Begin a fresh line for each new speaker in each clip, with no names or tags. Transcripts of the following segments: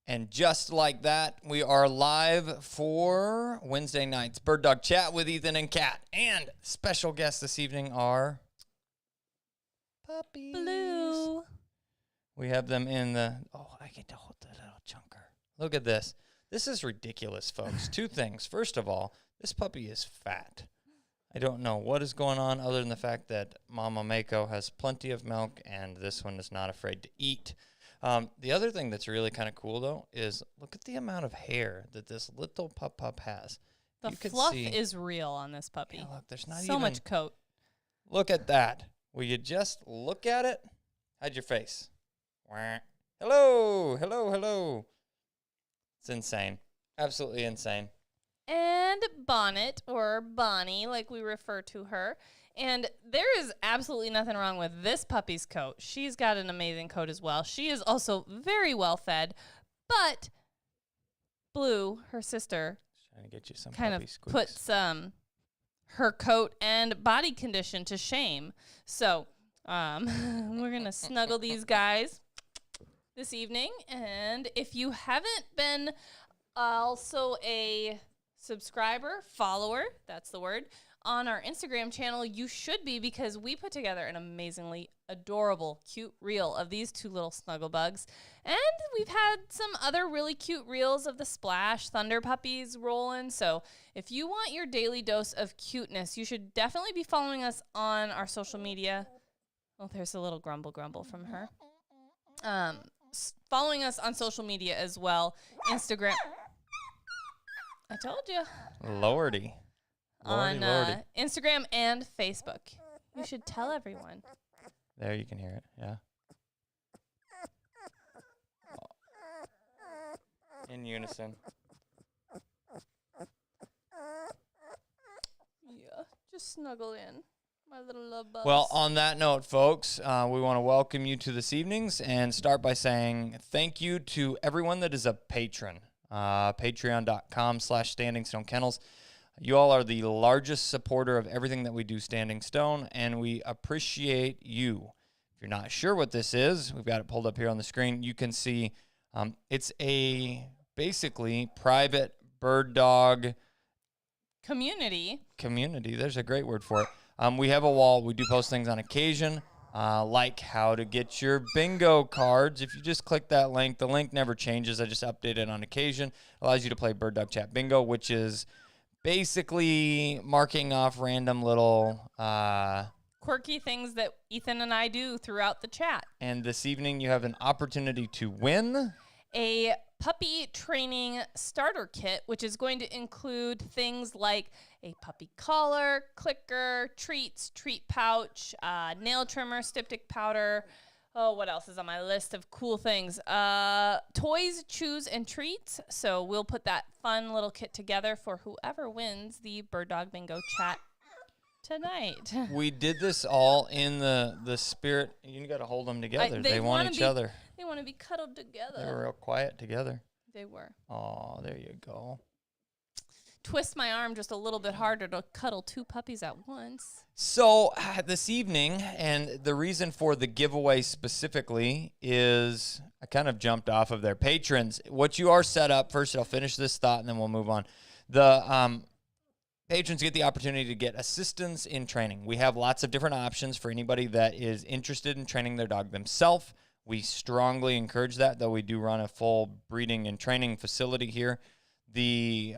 And just like that, we are live for Wednesday night's Birddog Chat with Ethan and Kat. And special guests this evening are puppies.
Blue.
We have them in the... Oh, I get to hold the little chunker. Look at this. This is ridiculous, folks. Two things. First of all, this puppy is fat. I don't know what is going on other than the fact that Mama Mako has plenty of milk and this one is not afraid to eat. The other thing that's really kind of cool, though, is look at the amount of hair that this little pup has.
The fluff is real on this puppy.
Yeah, look, there's not
so much coat.
Look at that. Will you just look at it? Hide your face. Hello, hello, hello. It's insane. Absolutely insane.
And Bonnet, or Bonnie, like we refer to her. And there is absolutely nothing wrong with this puppy's coat. She's got an amazing coat as well. She is also very well fed. But Blue, her sister,
trying to get you some
kind of
squeaks.
puts her coat and body condition to shame. So we're going to snuggle these guys this evening. And if you haven't been also a subscriber, follower, that's the word, on our Instagram channel, you should be, because we put together an amazingly adorable, cute reel of these two little snuggle bugs. And we've had some other really cute reels of the Splash Thunder puppies rolling. So if you want your daily dose of cuteness, you should definitely be following us on our social media. Oh, there's a little grumble from her. Following us on social media as well. Instagram. I told you.
Lordy.
On Instagram and Facebook. You should tell everyone.
There, you can hear it. Yeah. In unison.
Yeah, just snuggle in. My little love bugs.
Well, on that note, folks, we want to welcome you to this evening's and start by saying thank you to everyone that is a patron. Patreon.com/Standing Stone Kennels. You all are the largest supporter of everything that we do Standing Stone, and we appreciate you. If you're not sure what this is, we've got it pulled up here on the screen. You can see it's a basically private bird dog
community.
There's a great word for it. We have a wall. We do post things on occasion, like how to get your bingo cards. If you just click that link, the link never changes. I just update it on occasion. It allows you to play Birddog Chat Bingo, which is basically marking off random little
quirky things that Ethan and I do throughout the chat.
And this evening you have an opportunity to win
a puppy training starter kit, which is going to include things like a puppy collar, clicker, treats, treat pouch, nail trimmer, styptic powder. Oh, what else is on my list of cool things? Toys, chews, and treats. So we'll put that fun little kit together for whoever wins the Birddog Bingo chat tonight.
We did this all in the spirit. You got to hold them together. They want each other.
They want to be cuddled together.
They were real quiet together.
They were.
Oh, there you go.
Twist my arm just a little bit harder to cuddle two puppies at once.
So this evening, and the reason for the giveaway specifically is I kind of jumped off of their patrons. What you are set up, first I'll finish this thought and then we'll move on. The patrons get the opportunity to get assistance in training. We have lots of different options for anybody that is interested in training their dog themselves. We strongly encourage that, though we do run a full breeding and training facility here. The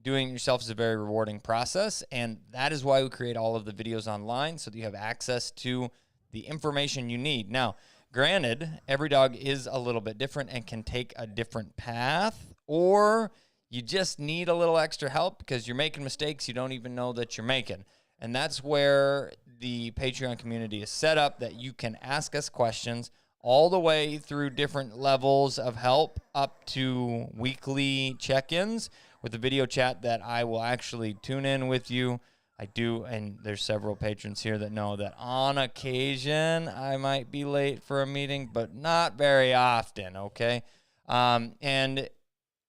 doing it yourself is a very rewarding process, and that is why we create all of the videos online so that you have access to the information you need. Now, granted, every dog is a little bit different and can take a different path, or you just need a little extra help because you're making mistakes you don't even know that you're making. And that's where the Patreon community is set up, that you can ask us questions all the way through different levels of help up to weekly check-ins with a video chat that I will actually tune in with you. I do, and there's several patrons here that know that on occasion I might be late for a meeting, but not very often, okay? And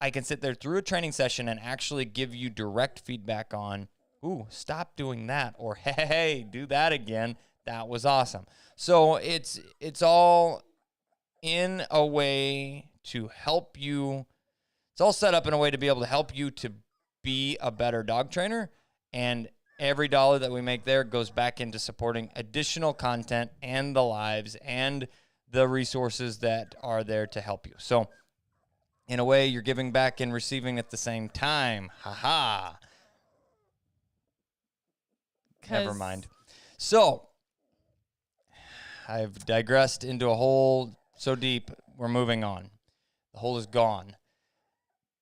I can sit there through a training session and actually give you direct feedback on, ooh, stop doing that, or hey, do that again. That was awesome. So it's all in a way to help you. It's all set up in a way to be able to help you to be a better dog trainer. And every dollar that we make there goes back into supporting additional content and the lives and the resources that are there to help you. So in a way, you're giving back and receiving at the same time. Ha-ha. Never mind. So I've digressed into a hole so deep, we're moving on. The hole is gone.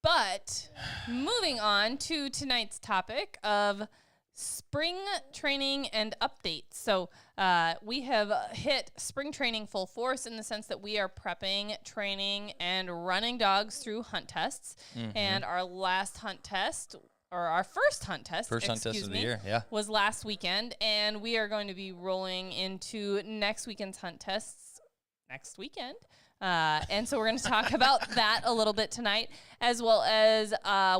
But moving on to tonight's topic of spring training and updates. So we have hit spring training full force in the sense that we are prepping, training, and running dogs through hunt tests. And our last hunt test, or our first hunt test,
of the year, yeah,
was last weekend. And we are going to be rolling into next weekend's hunt tests next weekend. And so we're going to talk about that a little bit tonight, as well as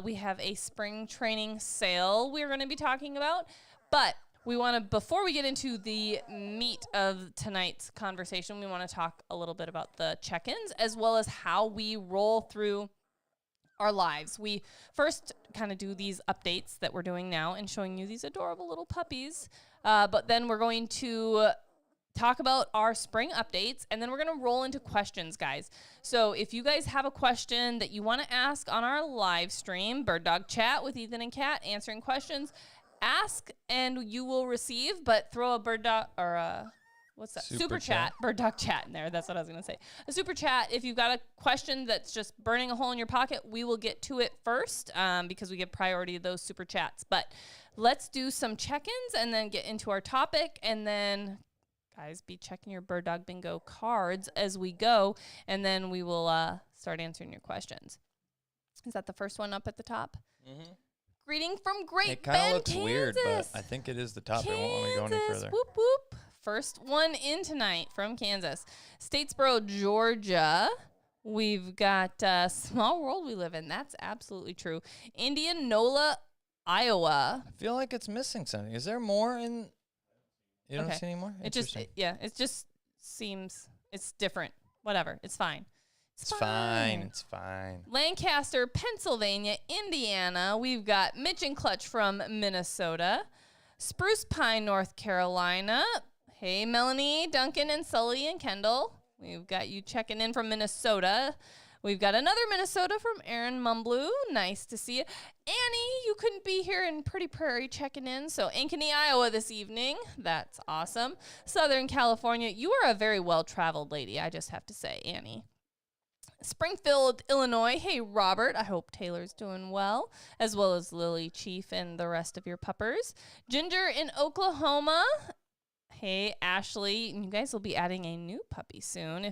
we have a spring training sale we're going to be talking about. But we want to, before we get into the meat of tonight's conversation, we want to talk a little bit about the check-ins, as well as how we roll through our lives. We first kind of do these updates that we're doing now and showing you these adorable little puppies. But then we're going to talk about our spring updates, and then we're going to roll into questions, guys. So if you guys have a question that you want to ask on our live stream, Birddog Chat with Ethan and Kat, answering questions, ask and you will receive, but throw a Birddog, or a, what's that? Super chat. Birddog Chat in there. That's what I was going to say. A super chat. If you've got a question that's just burning a hole in your pocket, we will get to it first because we give priority to those super chats. But let's do some check-ins and then get into our topic, and then guys, be checking your Birddog Bingo cards as we go, and then we will start answering your questions. Is that the first one up at the top? Mm-hmm. Greeting from Great Bend, Kansas. It kind of looks weird,
but I think it is the top. Kansas, it won't let me go any further.
Whoop, whoop. First one in tonight from Kansas. Statesboro, Georgia. We've got small world we live in. That's absolutely true. Indianola, Iowa.
I feel like it's missing something. Is there more in... You don't see any more?
It just seems it's different. Whatever. It's fine.
It's fine. It's fine.
Lancaster, Pennsylvania, Indiana. We've got Mitch and Clutch from Minnesota. Spruce Pine, North Carolina. Hey, Melanie, Duncan, and Sully and Kendall. We've got you checking in from Minnesota. We've got another Minnesota from Aaron Mumblew. Nice to see you. Annie, you couldn't be here in Pretty Prairie checking in. So Ankeny, Iowa this evening. That's awesome. Southern California, you are a very well-traveled lady, I just have to say, Annie. Springfield, Illinois. Hey, Robert. I hope Taylor's doing well as Lily, Chief, and the rest of your puppers. Ginger in Oklahoma. Hey, Ashley. And you guys will be adding a new puppy soon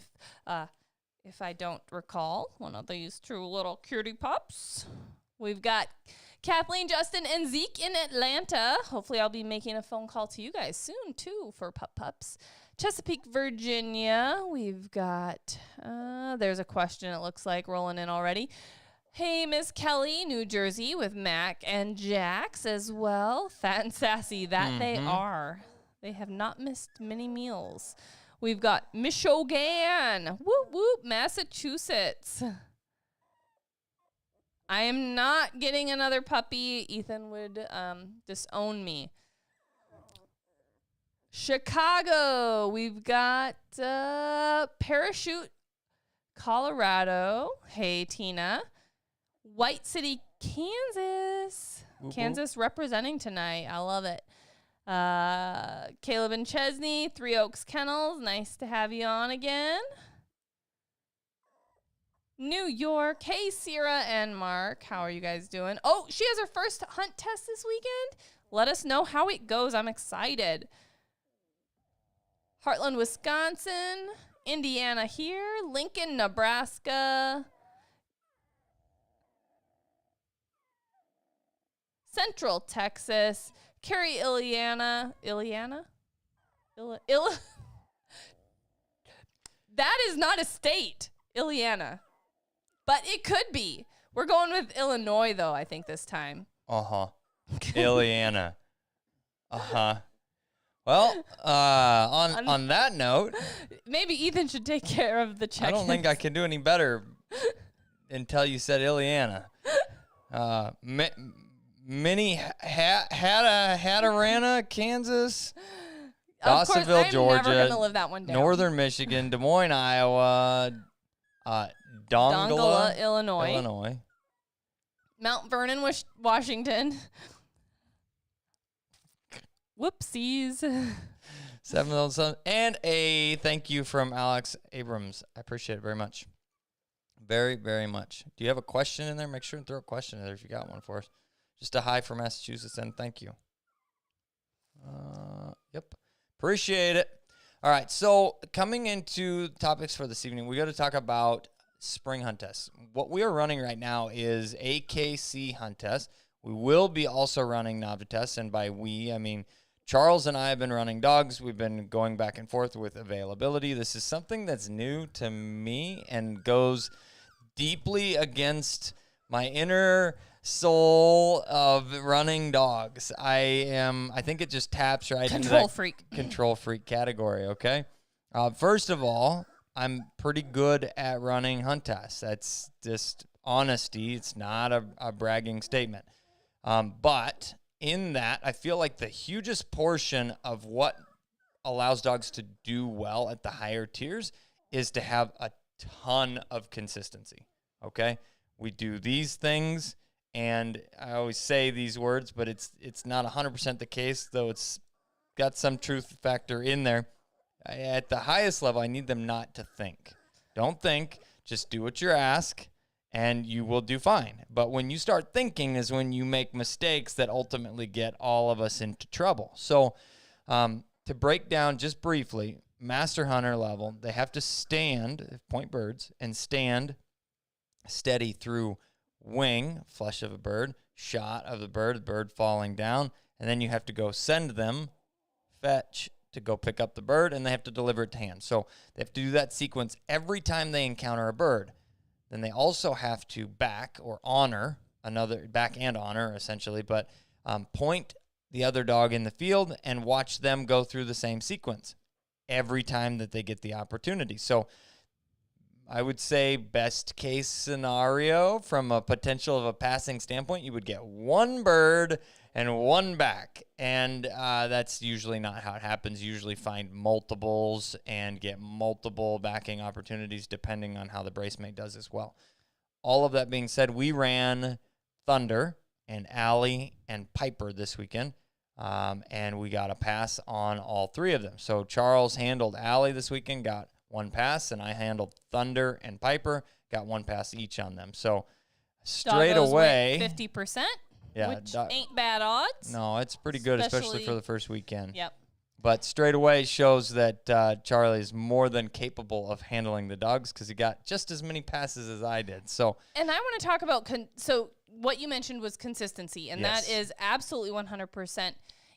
if I don't recall, one of these two little cutie pups. We've got Kathleen, Justin, and Zeke in Atlanta. Hopefully I'll be making a phone call to you guys soon, too, for pups. Chesapeake, Virginia. We've got, there's a question, it looks like, rolling in already. Hey, Miss Kelly, New Jersey, with Mac and Jax as well. Fat and sassy, that they are. They have not missed many meals. We've got Michigan, whoop, whoop, Massachusetts. I am not getting another puppy. Ethan would disown me. Chicago, we've got Parachute, Colorado. Hey, Tina. White City, Kansas.
Whoop,
Kansas representing tonight. I love it. Caleb and Chesney, Three Oaks Kennels. Nice to have you on again. New York. Hey, Sierra and Mark. How are you guys doing? Oh, she has her first hunt test this weekend. Let us know how it goes. I'm excited. Heartland, Wisconsin. Indiana here. Lincoln, Nebraska. Central Texas. Carrie, That is not a state, Ileana. But it could be. We're going with Illinois, though, I think, this time.
Uh-huh. Ileana. Uh-huh. Well, on that note.
Maybe Ethan should take care of the check.
I don't think I can do any better until you said Ileana. Minnie Hattarana, Kansas.
Of course,
Dawsonville,
I'm
Georgia.
never going to live that one down.
Northern Michigan. Des Moines, Iowa.
Dongala, Illinois.
Illinois.
Mount Vernon, Washington. Whoopsies.
7 and a thank you from Alex Abrams. I appreciate it very much. Very, very much. Do you have a question in there? Make sure and throw a question in there if you got one for us. Just a hi from Massachusetts and thank you. Yep. Appreciate it. All right. So coming into topics for this evening, we got to talk about spring hunt tests. What we are running right now is AKC hunt test. We will be also running NAVHDA tests. And by we, I mean Charles and I have been running dogs. We've been going back and forth with availability. This is something that's new to me and goes deeply against my inner soul of running dogs. I think it just taps right into that control freak category, okay? First of all, I'm pretty good at running hunt tests. That's just honesty. It's not a bragging statement. But in that, I feel like the hugest portion of what allows dogs to do well at the higher tiers is to have a ton of consistency, okay? We do these things, and I always say these words, but it's not 100% the case, though it's got some truth factor in there. At the highest level, I need them not to think. Don't think, just do what you're asked, and you will do fine. But when you start thinking is when you make mistakes that ultimately get all of us into trouble. So to break down just briefly, master hunter level, they have to stand, point birds, and stand steady through wing, flesh of a bird, shot of the bird falling down, and then you have to go send them, fetch, to go pick up the bird, and they have to deliver it to hand. So they have to do that sequence every time they encounter a bird. Then they also have to back and honor essentially, but point the other dog in the field and watch them go through the same sequence every time that they get the opportunity. So I would say best case scenario from a potential of a passing standpoint, you would get one bird and one back. And that's usually not how it happens. You usually find multiples and get multiple backing opportunities depending on how the bracemate does as well. All of that being said, we ran Thunder and Allie and Piper this weekend. And we got a pass on all three of them. So Charles handled Allie this weekend, got one pass, and I handled Thunder and Piper, got one pass each on them. So straight
Doggos
away,
50%,
yeah,
which ain't bad odds.
No, it's pretty good, especially for the first weekend.
Yep.
But straight away shows that Charlie is more than capable of handling the dogs because he got just as many passes as I did. So,
and I want to talk about so what you mentioned was consistency, and
yes,
that is absolutely 100%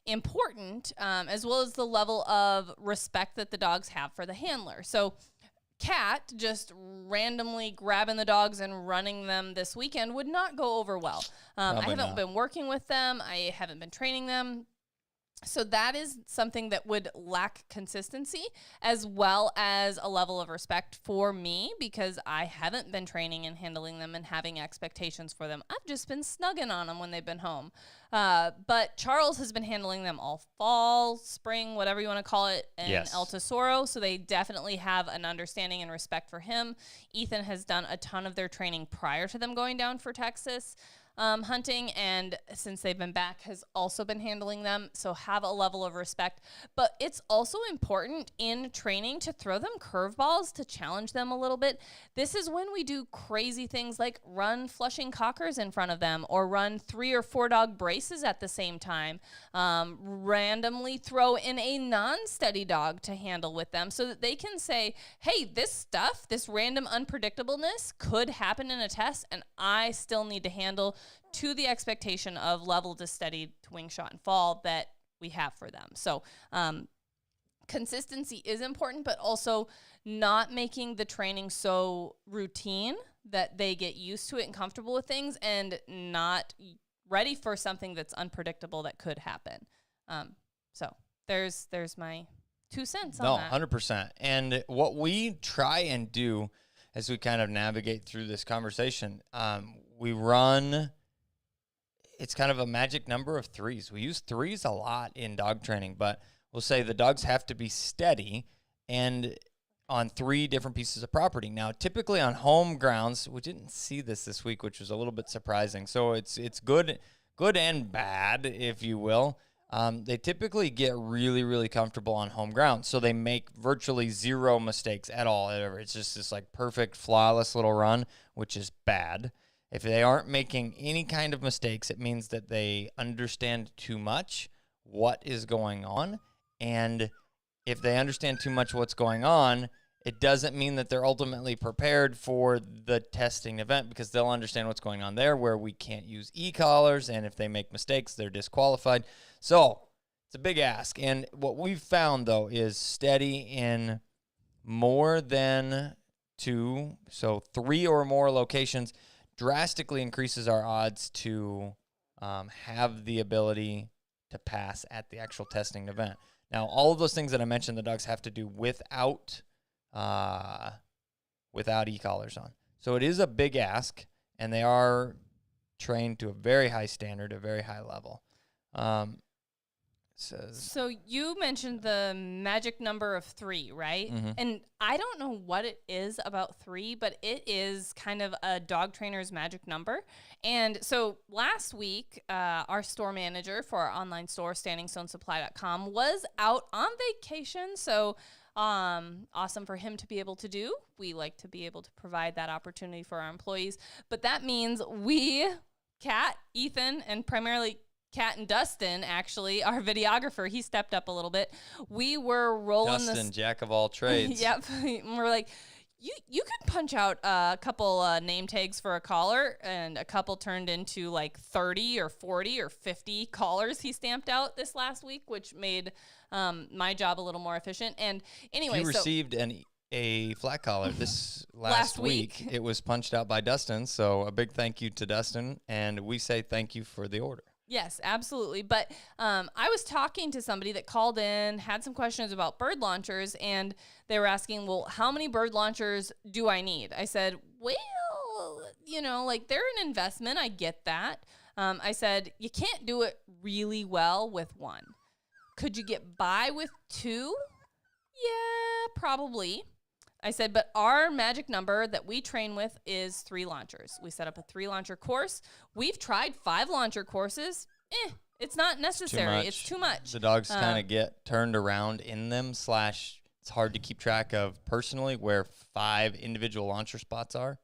important, as well as the level of respect that the dogs have for the handler. So Kat just randomly grabbing the dogs and running them this weekend would not go over well. I haven't been working with them. I haven't been training them. So that is something that would lack consistency, as well as a level of respect for me, because I haven't been training and handling them and having expectations for them. I've just been snugging on them when they've been home. But Charles has been handling them all fall, spring, whatever you want to call it, and
yes,
El Tesoro. So they definitely have an understanding and respect for him. Ethan has done a ton of their training prior to them going down for Texas hunting, and since they've been back has also been handling them, so have a level of respect. But it's also important in training to throw them curveballs to challenge them a little bit. This is when we do crazy things like run flushing cockers in front of them, or run 3 or 4 dog braces at the same time, randomly throw in a non-steady dog to handle with them, so that they can say, hey, this random unpredictableness could happen in a test, and I still need to handle to the expectation of level to steady to wing, shot, and fall that we have for them. So consistency is important, but also not making the training so routine that they get used to it and comfortable with things, and not ready for something that's unpredictable that could happen. So there's my 2 cents on that.
No, 100%. And what we try and do, as we kind of navigate through this conversation. We run, it's kind of a magic number of 3s. We use 3s a lot in dog training, but we'll say the dogs have to be steady and on 3 different pieces of property. Now, typically on home grounds, we didn't see this week, which was a little bit surprising. So it's good and bad, if you will. They typically get really, really comfortable on home ground. So they make virtually 0 mistakes at all. It's just this like perfect, flawless little run, which is bad. If they aren't making any kind of mistakes, it means that they understand too much what is going on. And if they understand too much what's going on, it doesn't mean that they're ultimately prepared for the testing event, because they'll understand what's going on there where we can't use e-collars, and if they make mistakes, they're disqualified. So it's a big ask. And what we've found, though, is steady in more than 2, so 3 or more locations, drastically increases our odds to have the ability to pass at the actual testing event. Now, all of those things that I mentioned, the dogs have to do without e-collars on. So it is a big ask, and they are trained to a very high standard, a very high level.
So you mentioned the magic number of 3, right?
Mm-hmm.
And I don't know what it is about 3, but it is kind of a dog trainer's magic number. And so last week, our store manager for our online store, standingstonesupply.com, was out on vacation. So awesome for him to be able to do. We like to be able to provide that opportunity for our employees. But that means we, Kat, Ethan, and primarily Kat and Dustin, actually, our videographer, he stepped up a little bit. We were rolling
Dustin, jack of all trades.
Yep. We're like, you could punch out a couple name tags for a collar, and a couple turned into like 30 or 40 or 50 collars he stamped out this last week, which made my job a little more efficient. And anyway,
you received a flat collar this last week. It was punched out by Dustin, so a big thank you to Dustin, and we say thank you for the order.
Yes, absolutely. But I was talking to somebody that called in, had some questions about bird launchers, and they were asking, well, how many bird launchers do I need? I said, well, like they're an investment. I get that. I said, you can't do it really well with 1. Could you get by with 2? Yeah, probably. I said, but our magic number that we train with is 3 launchers. We set up a 3 launcher course. We've tried 5 launcher courses. It's not necessary. It's too much.
The dogs kind of get turned around in them, / it's hard to keep track of personally where 5 individual launcher spots are.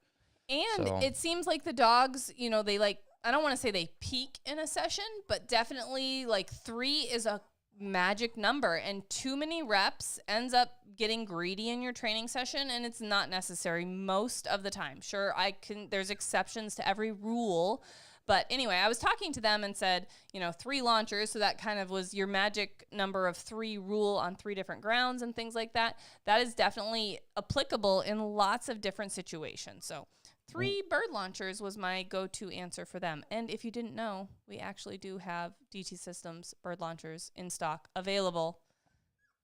And it seems like the dogs, they like, I don't want to say they peak in a session, but definitely like 3 is a magic number, and too many reps ends up getting greedy in your training session, and it's not necessary most of the time. Sure, there's exceptions to every rule, but anyway, I was talking to them and said, 3 launchers, so that kind of was your magic number of 3 rule on 3 different grounds and things like that. That is definitely applicable in lots of different situations. So 3 bird launchers was my go-to answer for them. And if you didn't know, we actually do have DT Systems bird launchers in stock available.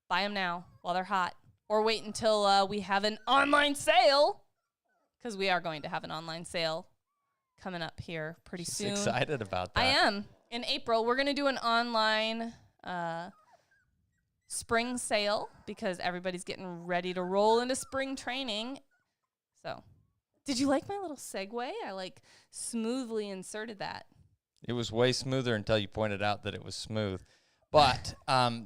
Buy them now while they're hot, or wait until we have an online sale, because we are going to have an online sale coming up here pretty soon.
Excited about that.
I am. In April, we're going to do an online spring sale, because everybody's getting ready to roll into spring training. So... did you like my little segue? I smoothly inserted that.
It was way smoother until you pointed out that it was smooth. But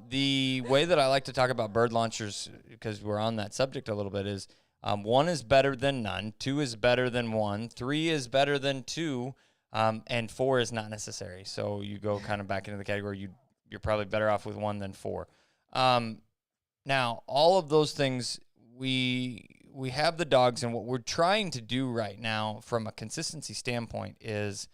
the way that I like to talk about bird launchers, because we're on that subject a little bit, is 1 is better than none, 2 is better than 1, 3 is better than 2, and 4 is not necessary. So you go kind of back into the category, you're probably better off with 1 than 4. Now, all of those things, we have the dogs, and what we're trying to do right now from a consistency standpoint is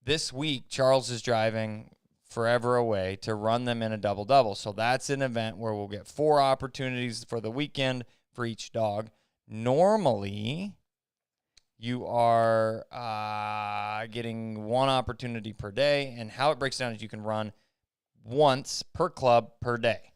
this week, Charles is driving forever away to run them in a double-double. So that's an event where we'll get 4 opportunities for the weekend for each dog. Normally, you are getting 1 opportunity per day, and how it breaks down is you can run once per club per day.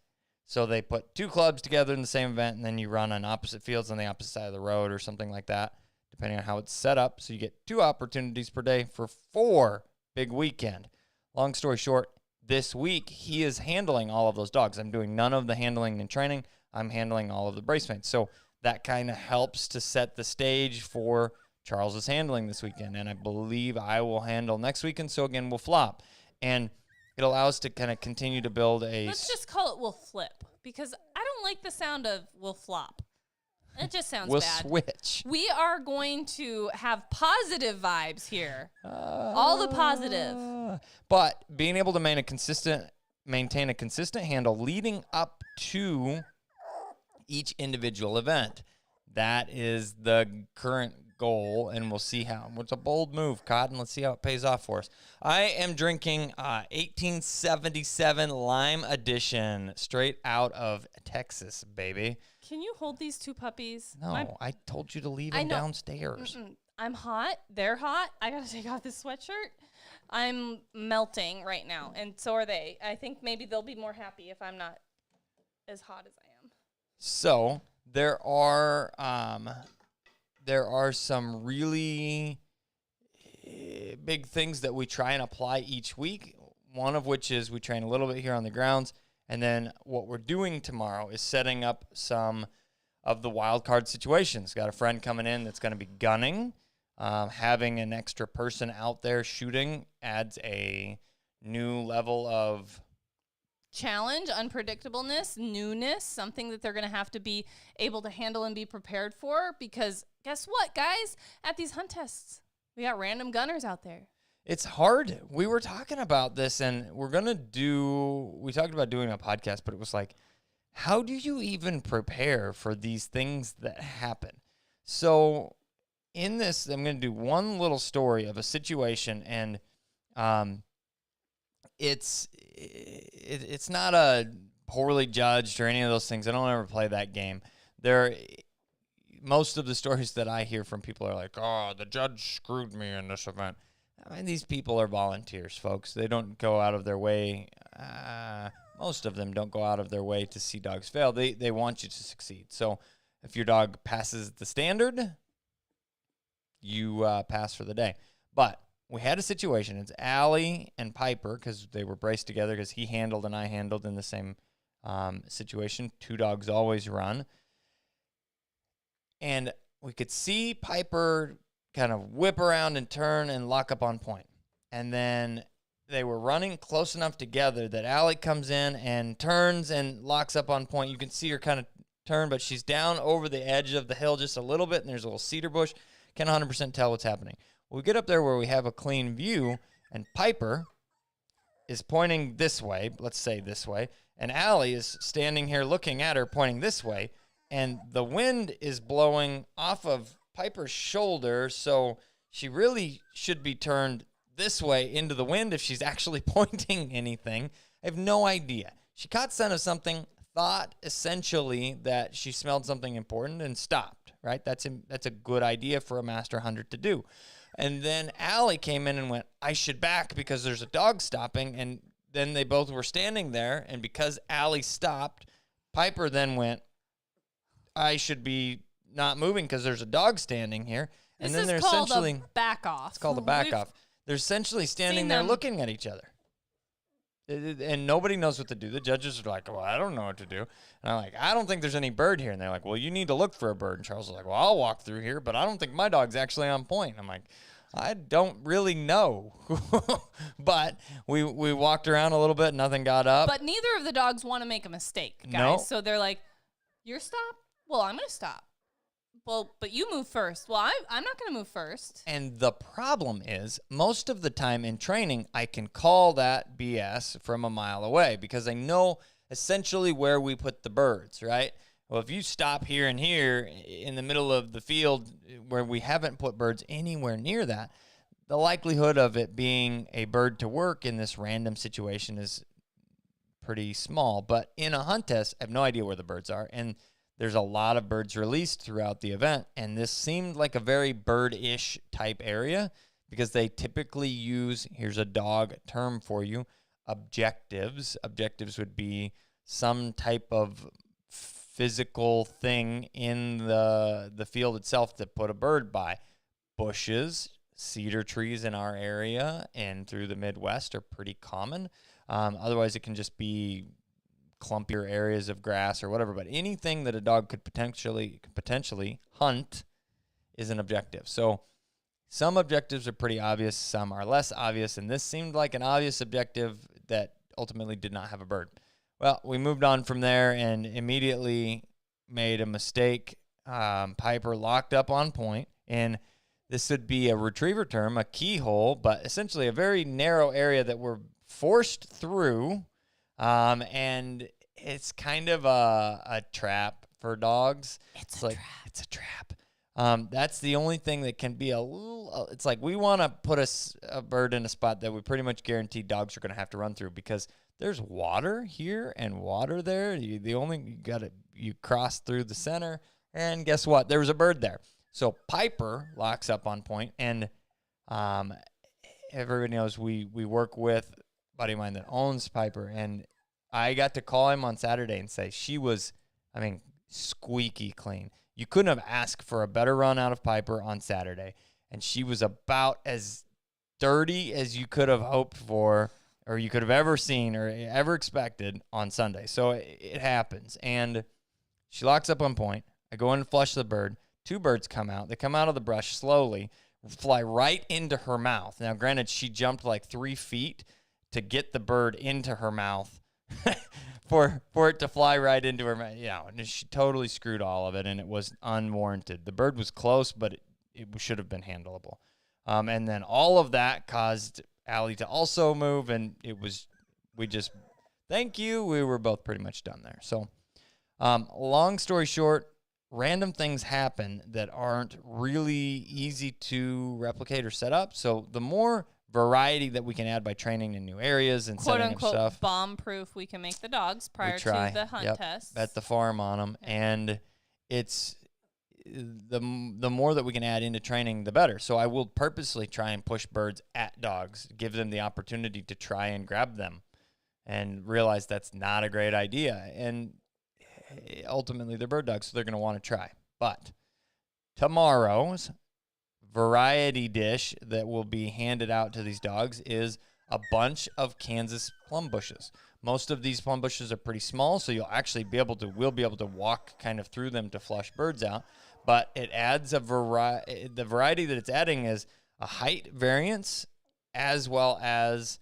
So they put 2 clubs together in the same event, and then you run on opposite fields on the opposite side of the road or something like that, depending on how it's set up. So you get 2 opportunities per day for 4 big weekend. Long story short, this week he is handling all of those dogs. I'm doing none of the handling and training. I'm handling all of the brace mates. So that kind of helps to set the stage for Charles's handling this weekend. And I believe I will handle next weekend. So again, we'll flop. And it allows us to kind of continue to build a...
Let's just call it we'll flip, because I don't like the sound of we'll flop. It just sounds
we'll
bad.
Switch.
We are going to have positive vibes here. All the positive.
But being able to maintain a consistent handle leading up to each individual event, that is the current goal, and we'll see how. It's a bold move, Cotton. Let's see how it pays off for us. I am drinking 1877 Lime Edition, straight out of Texas, baby.
Can you hold these 2 puppies?
No, I told you to leave them downstairs.
I'm hot. They're hot. I got to take off this sweatshirt. I'm melting right now, and so are they. I think maybe they'll be more happy if I'm not as hot as I am.
So there are some really big things that we try and apply each week. One of which is we train a little bit here on the grounds. And then what we're doing tomorrow is setting up some of the wild card situations. Got a friend coming in that's going to be gunning. Having an extra person out there shooting adds a new level of
challenge, unpredictableness, newness, something that they're going to have to be able to handle and be prepared for. Because guess what, guys? At these hunt tests, we got random gunners out there.
It's hard. We were talking about this, and we talked about doing a podcast, but it was like, how do you even prepare for these things that happen? So in this, I'm going to do one little story of a situation, and it's not a poorly judged or any of those things. I don't ever play that game. Most of the stories that I hear from people are like, oh, the judge screwed me in this event. I mean, these people are volunteers, folks. They don't go out of their way. Most of them don't go out of their way to see dogs fail. They want you to succeed. So if your dog passes the standard, you pass for the day. But we had a situation. It's Allie and Piper, because they were braced together because he handled and I handled in the same situation. 2 dogs always run. And we could see Piper kind of whip around and turn and lock up on point. And then they were running close enough together that Allie comes in and turns and locks up on point. You can see her kind of turn, but she's down over the edge of the hill just a little bit, and there's a little cedar bush. Can't 100% tell what's happening. We get up there where we have a clean view, and Piper is pointing this way, let's say this way, and Allie is standing here looking at her, pointing this way, and the wind is blowing off of Piper's shoulder, so she really should be turned this way into the wind if she's actually pointing anything. I have no idea. She caught scent of something, thought essentially that she smelled something important, and stopped, right? That's a good idea for a master hunter to do. And then Allie came in and went, I should back because there's a dog stopping, and then they both were standing there, and because Allie stopped, Piper then went, I should be not moving because there's a dog standing here. And then they're essentially
a back off.
It's called a back off. They're essentially standing there looking at each other. And nobody knows what to do. The judges are like, well, I don't know what to do. And I'm like, I don't think there's any bird here. And they're like, well, you need to look for a bird. And Charles is like, well, I'll walk through here, but I don't think my dog's actually on point. I'm like, I don't really know. But we walked around a little bit. Nothing got up.
But neither of the dogs want to make a mistake, guys.
No.
So they're like, you're stop? Well, I'm going to stop. Well, but you move first. Well, I'm not going to move first.
And the problem is, most of the time in training, I can call that BS from a mile away because I know essentially where we put the birds, right? Well, if you stop here and here in the middle of the field where we haven't put birds anywhere near that, the likelihood of it being a bird to work in this random situation is pretty small. But in a hunt test, I have no idea where the birds are. And there's a lot of birds released throughout the event, and this seemed like a very bird-ish type area because they typically use, here's a dog term for you, objectives. Objectives would be some type of physical thing in the field itself to put a bird by. Bushes, cedar trees in our area and through the Midwest are pretty common. Otherwise, it can just be clumpier areas of grass or whatever. But anything that a dog could potentially hunt is an objective. So some objectives are pretty obvious, some are less obvious, and this seemed like an obvious objective that ultimately did not have a bird. Well, we moved on from there and immediately made a mistake. Piper locked up on point, and this would be a retriever term, a keyhole, but essentially a very narrow area that we're forced through, and it's kind of a trap for dogs.
It's a
trap. That's the only thing that can be a little, it's like we want to put a bird in a spot that we pretty much guarantee dogs are going to have to run through because there's water here and water there. You cross through the center, and guess what? There was a bird there. So Piper locks up on point, and everybody knows we work with a buddy of mine that owns Piper, and I got to call him on Saturday and say she was, squeaky clean. You couldn't have asked for a better run out of Piper on Saturday, and she was about as dirty as you could have hoped for or you could have ever seen or ever expected on Sunday. So it happens, and she locks up on point. I go in and flush the bird. 2 birds come out. They come out of the brush slowly, fly right into her mouth. Now, granted, she jumped like 3 feet to get the bird into her mouth for it to fly right into her mouth. And she totally screwed all of it, and it was unwarranted. The bird was close, but it should have been handleable. And then all of that caused Allie to also move, and thank you. We were both pretty much done there. So, long story short, random things happen that aren't really easy to replicate or set up. So the more variety that we can add by training in new areas and
quote
setting
unquote
up stuff,
bomb-proof, we can make the dogs prior to the hunt test.
Bet the farm on them, and it's the more that we can add into training, the better. So I will purposely try and push birds at dogs, give them the opportunity to try and grab them, and realize that's not a great idea. And ultimately, they're bird dogs, so they're going to want to try. But tomorrow's variety dish that will be handed out to these dogs is a bunch of Kansas plum bushes. Most of these plum bushes are pretty small, so we'll be able to walk kind of through them to flush birds out. But it adds the variety that it's adding is a height variance, as well as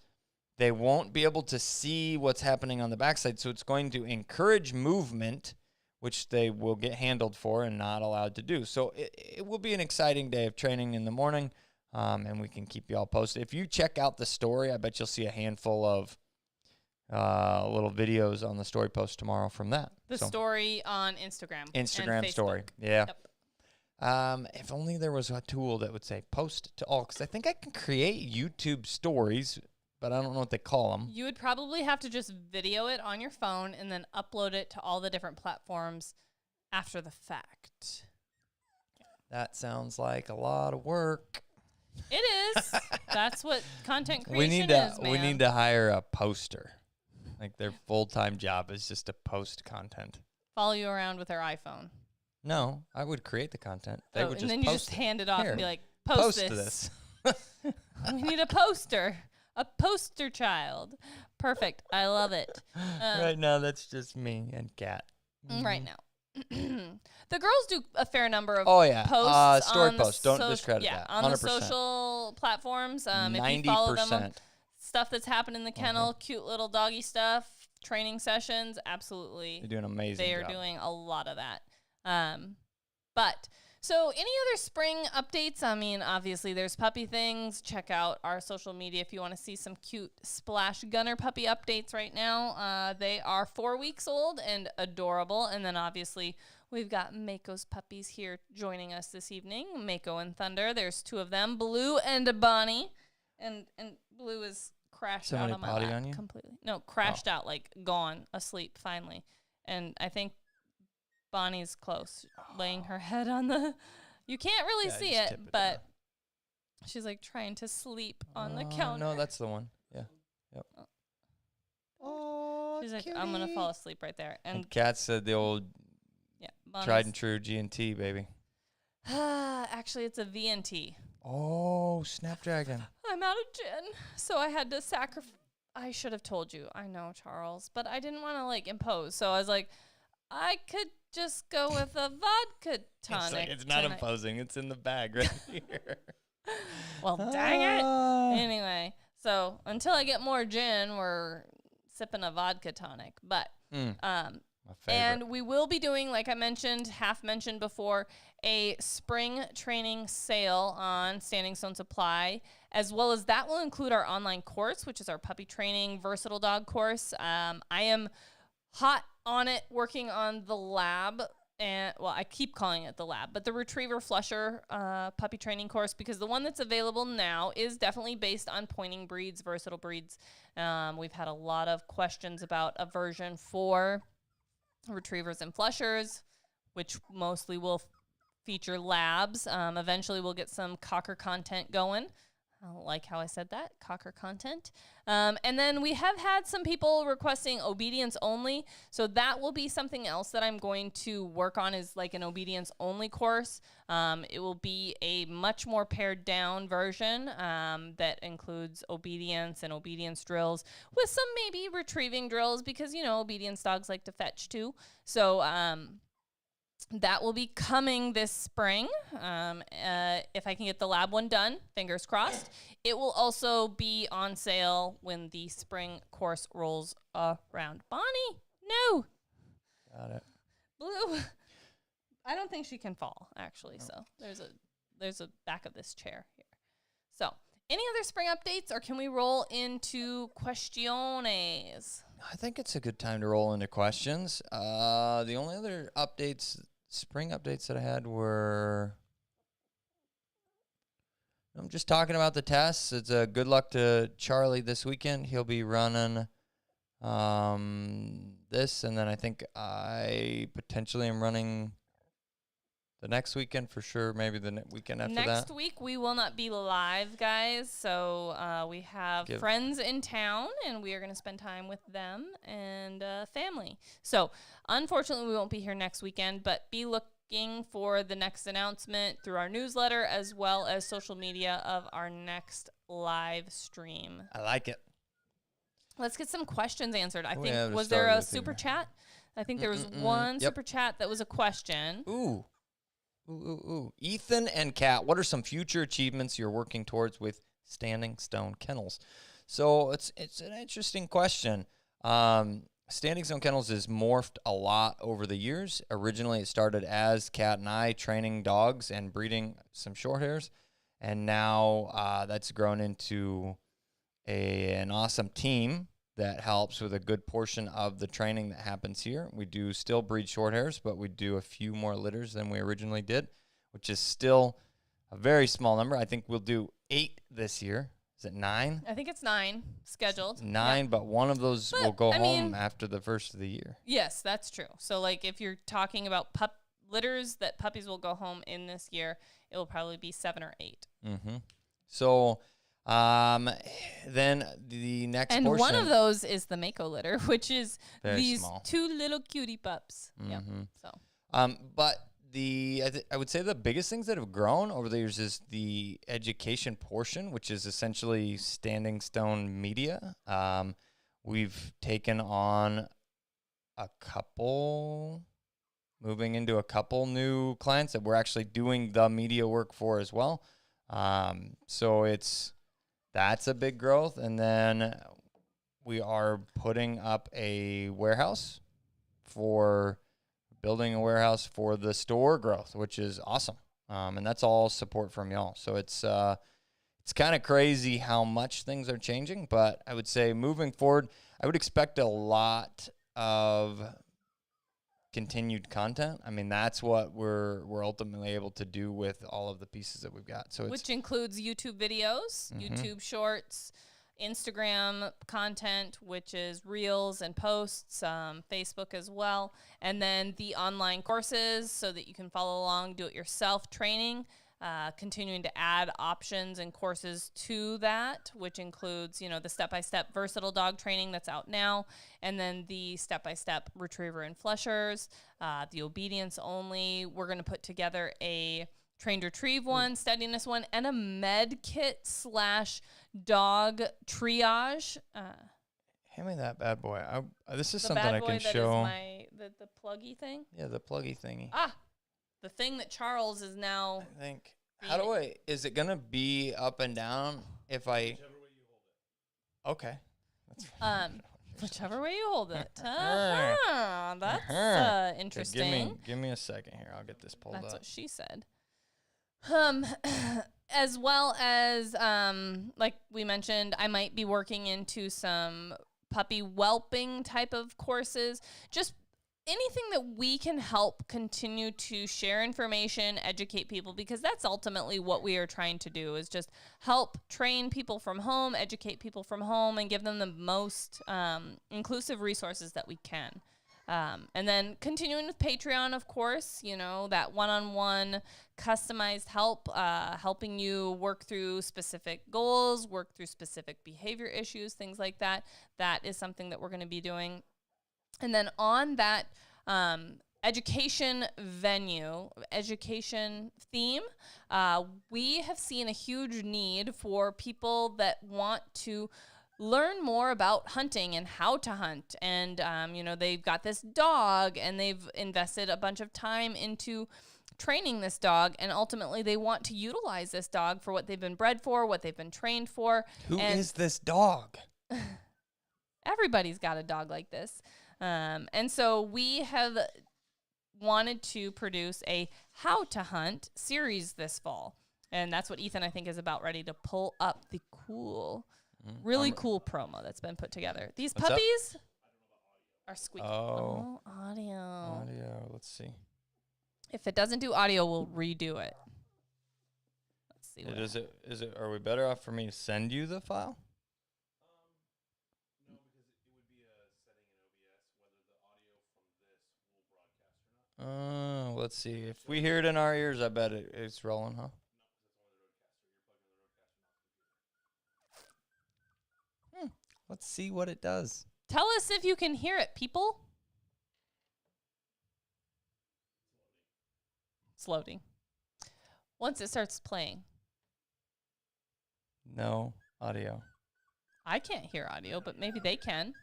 they won't be able to see what's happening on the backside. So it's going to encourage movement, which they will get handled for and not allowed to do. So it will be an exciting day of training in the morning, and we can keep you all posted. If you check out the story, I bet you'll see a handful of little videos on the story post tomorrow from that.
The story on Instagram.
Instagram story. Yeah.
Yep.
If only there was a tool that would say post to all, because I think I can create YouTube stories, but I don't know what they call them.
You would probably have to just video it on your phone and then upload it to all the different platforms after the fact.
That sounds like a lot of work.
It is. That's what content creation is, man.
We need to hire a poster. Like their full-time job is just to post content.
Follow you around with their iPhone.
No, I would create the content. They would
and
just
then you just hand it off and be like, post this. We need a poster. A poster child. Perfect. I love it.
Right now, that's just me and Kat.
Right now. The girls do a fair number of posts.
Story posts. Don't discredit that. 100%.
On the social platforms. If you follow them, stuff that's happened in the kennel, cute little doggy stuff, training sessions, absolutely.
They're doing an amazing
job. They are doing a lot of that. So any other spring updates? I mean, obviously there's puppy things. Check out our social media if you want to see some cute Splash Gunner puppy updates right now. They are 4 weeks old and adorable. And then obviously we've got Mako's puppies here joining us this evening. Mako and Thunder. There's 2 of them, Blue and Bonnie. And Blue is crashed out on my lap completely. No, crashed out, like gone, asleep finally. And I think Bonnie's close, laying her head on the... You can't really see it, but she's like trying to sleep on the counter.
No, that's the one. Yeah. Yep.
She's like, I'm going to fall asleep right there.
And Kat said the old tried and true G&T, baby.
Actually, it's a VNT.
Oh, Snapdragon.
I'm out of gin, so I had to sacrifice. I should have told you. I know, Charles, but I didn't want to like impose. So I was like, I could just go with a vodka tonic.
It's not imposing. It's in the bag right here.
Well, dang it. Anyway, so until I get more gin, we're sipping a vodka tonic. But and we will be doing, like I mentioned, half mentioned before, a spring training sale on Standing Stone Supply, as well as that will include our online course, which is our puppy training versatile dog course. I am hot on it, working on the lab. And well, I keep calling it the lab, but the retriever flusher puppy training course, because the one that's available now is definitely based on pointing breeds, versatile breeds. We've had a lot of questions about a version for retrievers and flushers, which mostly will feature labs. Eventually we'll get some cocker content going. I don't like how I said that, cocker content. And then we have had some people requesting obedience only. So that will be something else that I'm going to work on, is like an obedience only course. It will be a much more pared down version that includes obedience and obedience drills with some maybe retrieving drills, because, you know, obedience dogs like to fetch too. So, that will be coming this spring. If I can get the lab one done, fingers crossed. It will also be on sale when the spring course rolls around. Bonnie, no.
Got it.
Blue. I don't think she can fall, actually. No. So there's a back of this chair here. So any other spring updates, or can we roll into questiones?
I think it's a good time to roll into questions. The only other spring updates that I had were, I'm just talking about the tests. It's a good luck to Charlie this weekend. He'll be running this, and then I think I potentially am running the next weekend for sure, maybe the weekend after that.
Next week, we will not be live, guys. So we have friends in town, and we are going to spend time with them and family. So unfortunately, we won't be here next weekend, but be looking for the next announcement through our newsletter, as well as social media, of our next live stream.
I like it.
Let's get some questions answered. I think, was there a super chat? I think there was one super chat that was a question.
Ooh. Ethan and Kat, what are some future achievements you're working towards with Standing Stone Kennels? So it's an interesting question. Standing Stone Kennels has morphed a lot over the years. Originally, it started as Kat and I training dogs and breeding some Shorthairs, and now that's grown into an awesome team that helps with a good portion of the training that happens here. We do still breed Shorthairs, but we do a few more litters than we originally did, which is still a very small number. I think we'll do 8 this year. Is it 9?
I think it's 9 scheduled.
9, but one of those will go home after the first of the year.
Yes, that's true. So, like, if you're talking about litters that puppies will go home in this year, it will probably be 7 or 8.
Mm-hmm. So then the next portion.
And one of those is the Mako litter, which is
very
these
small.
2 little cutie pups.
Mm-hmm.
Yeah. So.
But I would say the biggest things that have grown over the years is the education portion, which is essentially Standing Stone Media. We've taken on moving into a couple new clients that we're actually doing the media work for as well. So that's a big growth. And then we are building a warehouse for the store growth, which is awesome. And that's all support from y'all. So it's kind of crazy how much things are changing, but I would say moving forward, I would expect a lot of continued content. I mean, that's what we're ultimately able to do with all of the pieces that we've got. So
which includes YouTube videos, YouTube shorts, Instagram content, which is reels and posts, Facebook as well, and then the online courses so that you can follow along, do it yourself training. continuing to add options and courses to that, which includes, the step-by-step versatile dog training that's out now, and then the step-by-step retriever and flushers, the obedience only. We're going to put together a trained retrieve one, steadiness one, and a med kit / dog triage.
Hand me that bad boy. This is
The
something
bad
I
boy
can
that
show.
is the pluggy thing.
Yeah, the pluggy thingy.
The thing that Charles is now.
I think. Is it gonna be up and down if I?
Whichever way you hold it.
Okay.
Whichever way you hold it.
Uh-huh.
That's interesting.
Okay, give me a second here. I'll get this pulled
That's
up.
what she said. As well as, like we mentioned, I might be working into some puppy whelping type of courses. Just anything that we can help continue to share information, educate people, because that's ultimately what we are trying to do, is just help train people from home, educate people from home, and give them the most inclusive resources that we can. And then continuing with Patreon, of course, that one-on-one customized help, helping you work through specific goals, work through specific behavior issues, things like that. That is something that we're going to be doing. And then on that education theme, we have seen a huge need for people that want to learn more about hunting and how to hunt. And, they've got this dog and they've invested a bunch of time into training this dog. And ultimately they want to utilize this dog for what they've been bred for, what they've been trained for.
Who is this dog?
Everybody's got a dog like this. And so we have wanted to produce a How to Hunt series this fall. And that's what Ethan, I think, is about ready to pull up the really cool promo that's been put together. These puppies are squeaky.
Oh,
audio.
Audio. Let's see.
If it doesn't do audio, we'll redo it. Let's see.
Is it? Are we better off for me to send you the file?
No, because it would be a setting in OBS whether the audio from this will broadcast or not.
Let's see. If we hear it in our ears, I bet it's rolling, huh?
No, because it's only the roadcaster. You're plugging the roadcaster, not the computer.
Let's see what it does.
Tell us if you can hear it, people. It's loading. Once it starts playing.
No audio.
I can't hear audio, but maybe they can.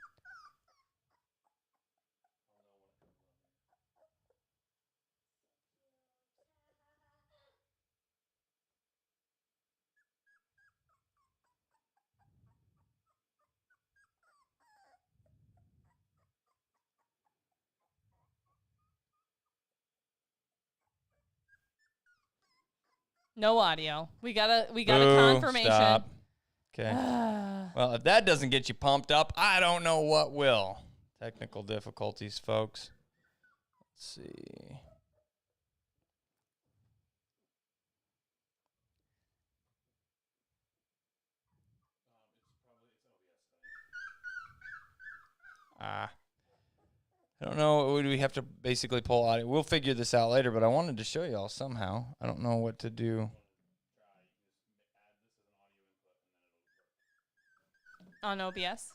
No audio. We got a confirmation.
Stop. Okay. Well, if that doesn't get you pumped up, I don't know what will. Technical difficulties, folks. Let's see. I don't know. Would we have to basically pull audio? We'll figure this out later, but I wanted to show y'all somehow. I don't know what to do.
On OBS.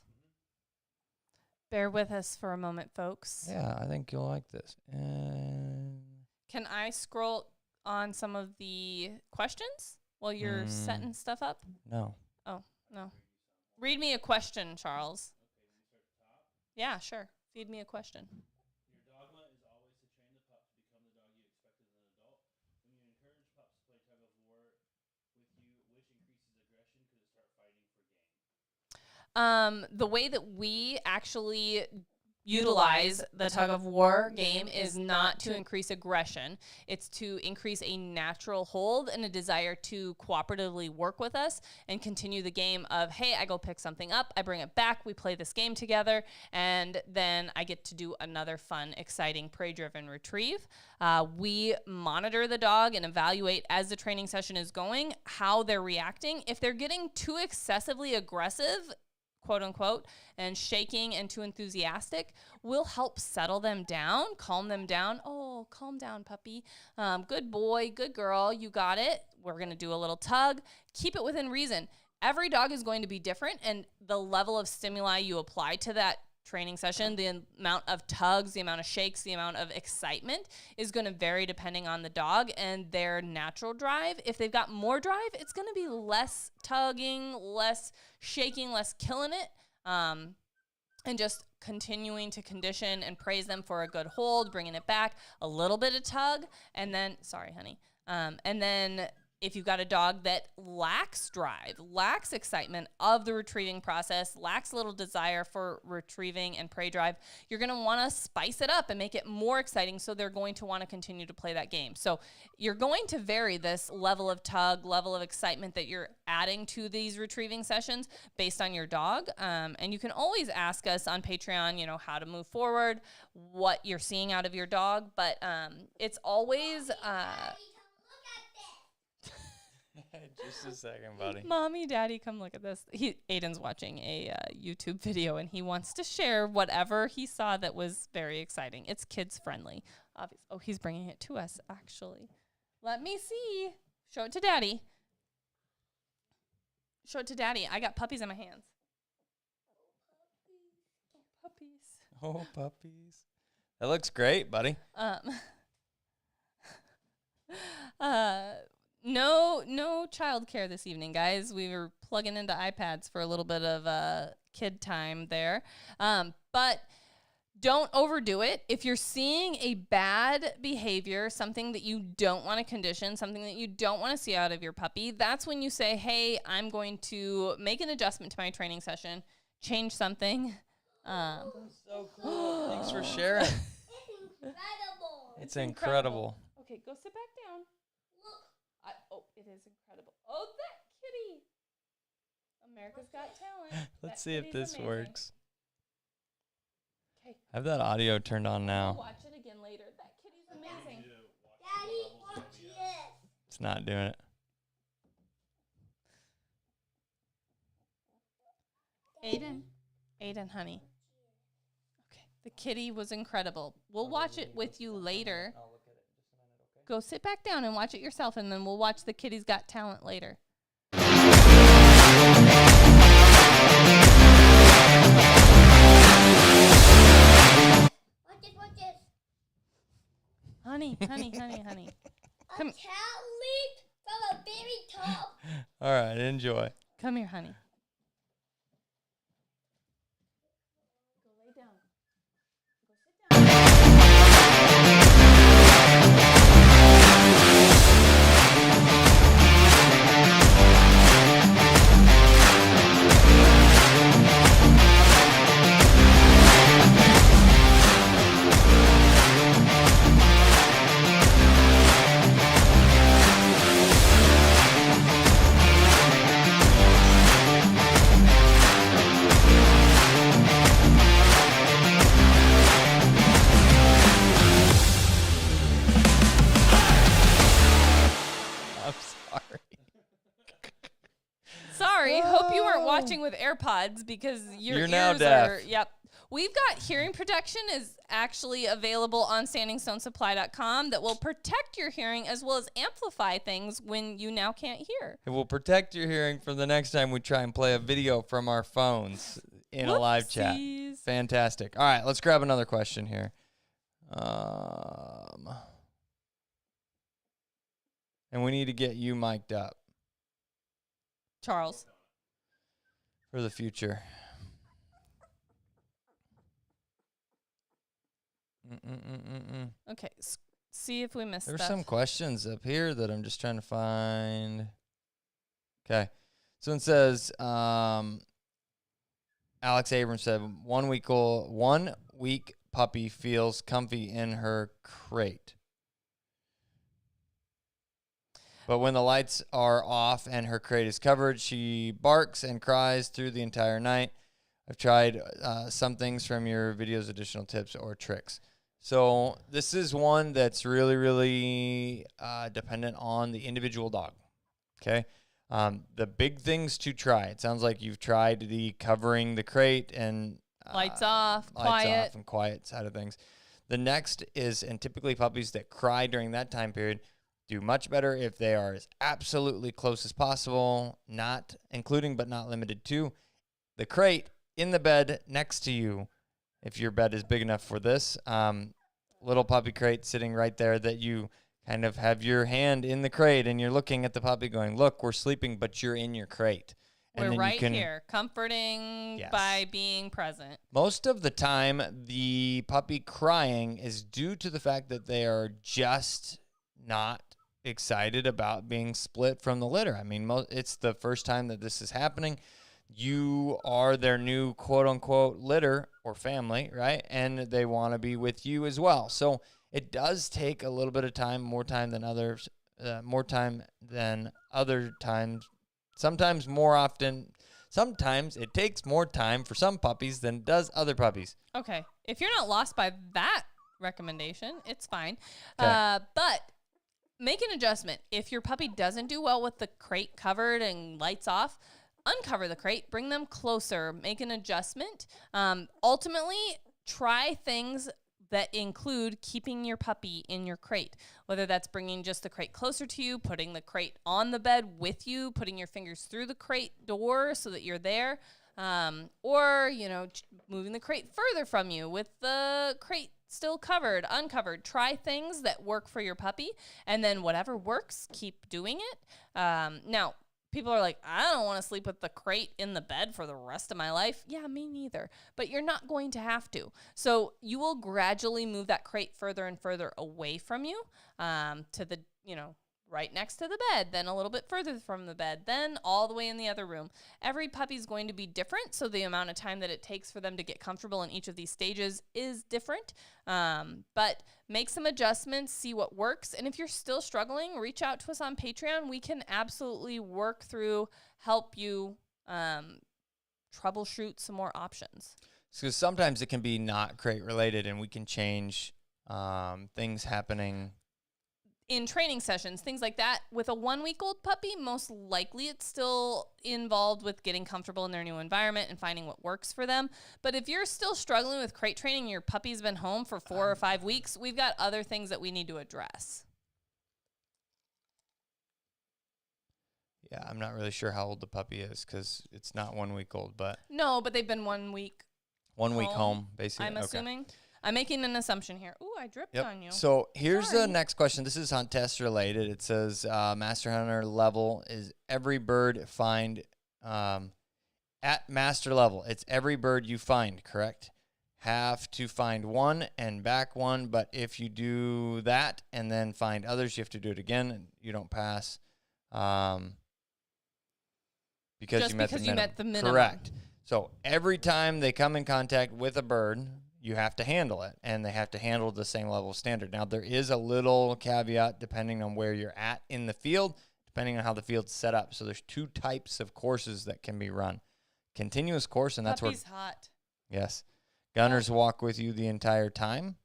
Bear with us for a moment, folks.
Yeah, I think you'll like this. And
Can I scroll on some of the questions while you're setting stuff up?
no.
Oh, no. Read me a question, Charles. Yeah, sure. Feed me a question.
Your dogma is always to train the pup to become the dog you expect as an adult. When you encourage pups to play tug of war with you, which increases aggression, could it start fighting for game?
The way that we actually utilize the tug of war game is not to increase aggression. It's to increase a natural hold and a desire to cooperatively work with us and continue the game of, hey, I go pick something up, I bring it back, we play this game together, and then I get to do another fun, exciting prey-driven retrieve. We monitor the dog and evaluate as the training session is going how they're reacting. If they're getting too excessively aggressive, quote unquote, and shaking and too enthusiastic, will help settle them down, calm them down. Oh, calm down, puppy. Good boy, good girl. You got it. We're going to do a little tug. Keep it within reason. Every dog is going to be different, and the level of stimuli you apply to that training session, the amount of tugs, the amount of shakes, the amount of excitement is going to vary depending on the dog and their natural drive. If they've got more drive, it's going to be less tugging, less shaking, less killing it, and just continuing to condition and praise them for a good hold, bringing it back, a little bit of tug, and then, sorry, honey, and then if you've got a dog that lacks drive, lacks excitement of the retrieving process, lacks a little desire for retrieving and prey drive, you're going to want to spice it up and make it more exciting, so they're going to want to continue to play that game. So you're going to vary this level of tug, level of excitement that you're adding to these retrieving sessions based on your dog. And you can always ask us on Patreon, how to move forward, what you're seeing out of your dog. But it's always...
Just a second, buddy.
Mommy, Daddy, come look at this. Aiden's watching a YouTube video, and he wants to share whatever he saw that was very exciting. It's kids friendly. Oh, he's bringing it to us, actually. Let me see. Show it to Daddy. Show it to Daddy. I got puppies in my hands. Puppies.
Oh, puppies. That looks great, buddy.
No childcare this evening, guys. We were plugging into iPads for a little bit of kid time there. But don't overdo it. If you're seeing a bad behavior, something that you don't want to condition, something that you don't want to see out of your puppy, that's when you say, hey, I'm going to make an adjustment to my training session, change something.
That's so cool. Thanks for sharing. It's incredible.
Okay, go sit back down. It is incredible. Oh, that kitty. America's Got Talent.
Let's see if this works.
Okay.
Have that audio turned on now.
We'll watch it again later. That kitty's amazing.
Daddy, watch it.
It's not doing it.
Aiden, honey. Okay. The kitty was incredible. We'll watch it with you later. Go sit back down and watch it yourself, and then we'll watch the Kitty's Got Talent later.
Watch it.
Honey.
A cat leaped from a very top.
All right, enjoy.
Come here, honey. Go lay down. Go sit down. Sorry, hope you weren't watching with AirPods because your
You're
ears
now deaf.
are. Yep. We've got hearing protection is actually available on standingstonesupply.com that will protect your hearing as well as amplify things when you now can't hear.
It will protect your hearing from the next time we try and play a video from our phones in a live chat.
Whoopsies.
Fantastic. All right, let's grab another question here. And we need to get you mic'd up
Charles.
for the future.
Okay, see if we missed
There's
stuff.
some questions up here that I'm just trying to find. Okay. So it says, Alex Abrams said, 1 week puppy feels comfy in her crate. But when the lights are off and her crate is covered, she barks and cries through the entire night. I've tried some things from your videos, additional tips or tricks. So this is one that's really, really dependent on the individual dog. Okay. The big things to try. It sounds like you've tried the covering the crate and
Lights off, quiet.
and quiet side of things. The next is, and typically puppies that cry during that time period do much better if they are as absolutely close as possible, not including but not limited to the crate in the bed next to you. If your bed is big enough for this, little puppy crate sitting right there that you kind of have your hand in the crate and you're looking at the puppy going, look, we're sleeping, but you're in your crate. And
We're
then
right
you can,
here, comforting
Yes.
by being present.
most of the time, the puppy crying is due to the fact that they are just not excited about being split from the litter. I mean, it's the first time that this is happening. You are their new quote-unquote litter or family, right? And they want to be with you as well. So it does take a little bit of time, more time than others, more time than other times. Sometimes more often. Sometimes it takes more time for some puppies than it does other puppies.
Okay. If you're not lost by that recommendation, it's fine.
Okay.
But make an adjustment. If your puppy doesn't do well with the crate covered and lights off, uncover the crate, bring them closer, make an adjustment. Ultimately, try things that include keeping your puppy in your crate, whether that's bringing just the crate closer to you, putting the crate on the bed with you, putting your fingers through the crate door so that you're there, or, moving the crate further from you with the crate still covered, uncovered. Try things that work for your puppy, and then whatever works, keep doing it. Now, people are like, I don't want to sleep with the crate in the bed for the rest of my life. Yeah, me neither. But you're not going to have to. So you will gradually move that crate further and further away from you, to the, right next to the bed, then a little bit further from the bed, then all the way in the other room. Every puppy is going to be different, so the amount of time that it takes for them to get comfortable in each of these stages is different. But make some adjustments, see what works. And if you're still struggling, reach out to us on Patreon. We can absolutely work through, help you troubleshoot some more options.
So sometimes it can be not crate related, and we can change things happening
in training sessions, things like that. With a 1-week-old puppy, most likely it's still involved with getting comfortable in their new environment and finding what works for them. But if you're still struggling with crate training, your puppy's been home for 4 or 5 weeks, we've got other things that we need to address.
Yeah, I'm not really sure how old the puppy is because it's not 1 week old, but
No, but they've been 1 week
1 week home, basically.
I'm assuming. I'm making an assumption here. Ooh, I dripped on you.
So here's
Sorry.
the next question. This is hunt test related. It says master hunter level is every bird find at master level. It's every bird you find, correct? Have to find one and back one, but if you do that and then find others, you have to do it again. And you don't pass because you met the minimum. Correct. So every time they come in contact with a bird, you have to handle it, and they have to handle the same level of standard. Now, there is a little caveat depending on where you're at in the field, depending on how the field's set up. So there's 2 types of courses that can be run. Continuous course, and that's
Puppy's hot.
Yes. Gunners walk with you the entire time.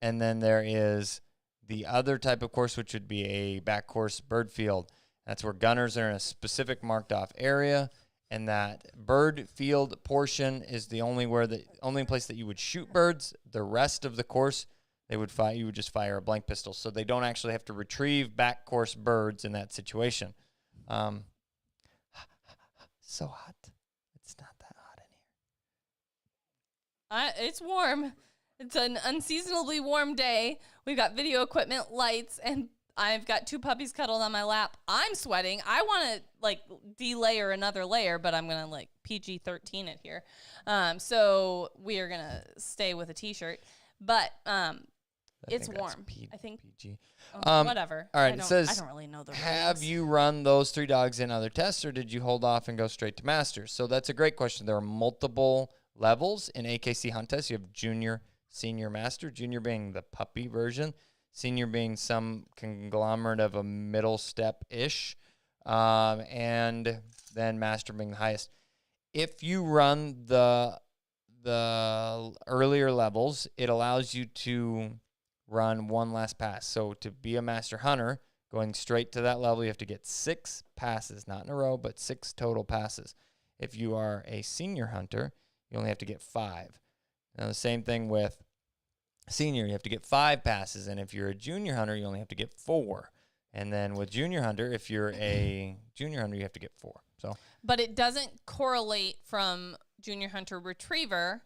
And then there is the other type of course, which would be a back course bird field. That's where gunners are in a specific marked off area, and that bird field portion is the only place that you would shoot birds. The rest of the course, you would just fire a blank pistol, so they don't actually have to retrieve back course birds in that situation. So hot. It's not that hot in here.
It's warm. It's an unseasonably warm day. We've got video equipment, lights, and I've got 2 puppies cuddled on my lap. I'm sweating. I want to delayer another layer, but I'm going to PG-13 it here. So we are going to stay with a t-shirt, but it's warm. I think
PG.
whatever.
All right. It says,
I don't really know the rules.
have you run those 3 dogs in other tests, or did you hold off and go straight to masters? So that's a great question. There are multiple levels in AKC hunt tests. You have junior, senior, master. Junior being the puppy version. Senior being some conglomerate of a middle step-ish, and then master being the highest. If you run the earlier levels, it allows you to run one last pass. So to be a master hunter, going straight to that level, you have to get 6 passes, not in a row, but 6 total passes. If you are a senior hunter, you only have to get 5. Now the same thing with senior, you have to get 5 passes. And if you're a junior hunter, you only have to get 4. And then with junior hunter, if you're a junior hunter, you have to get 4. So,
But it doesn't correlate from junior hunter retriever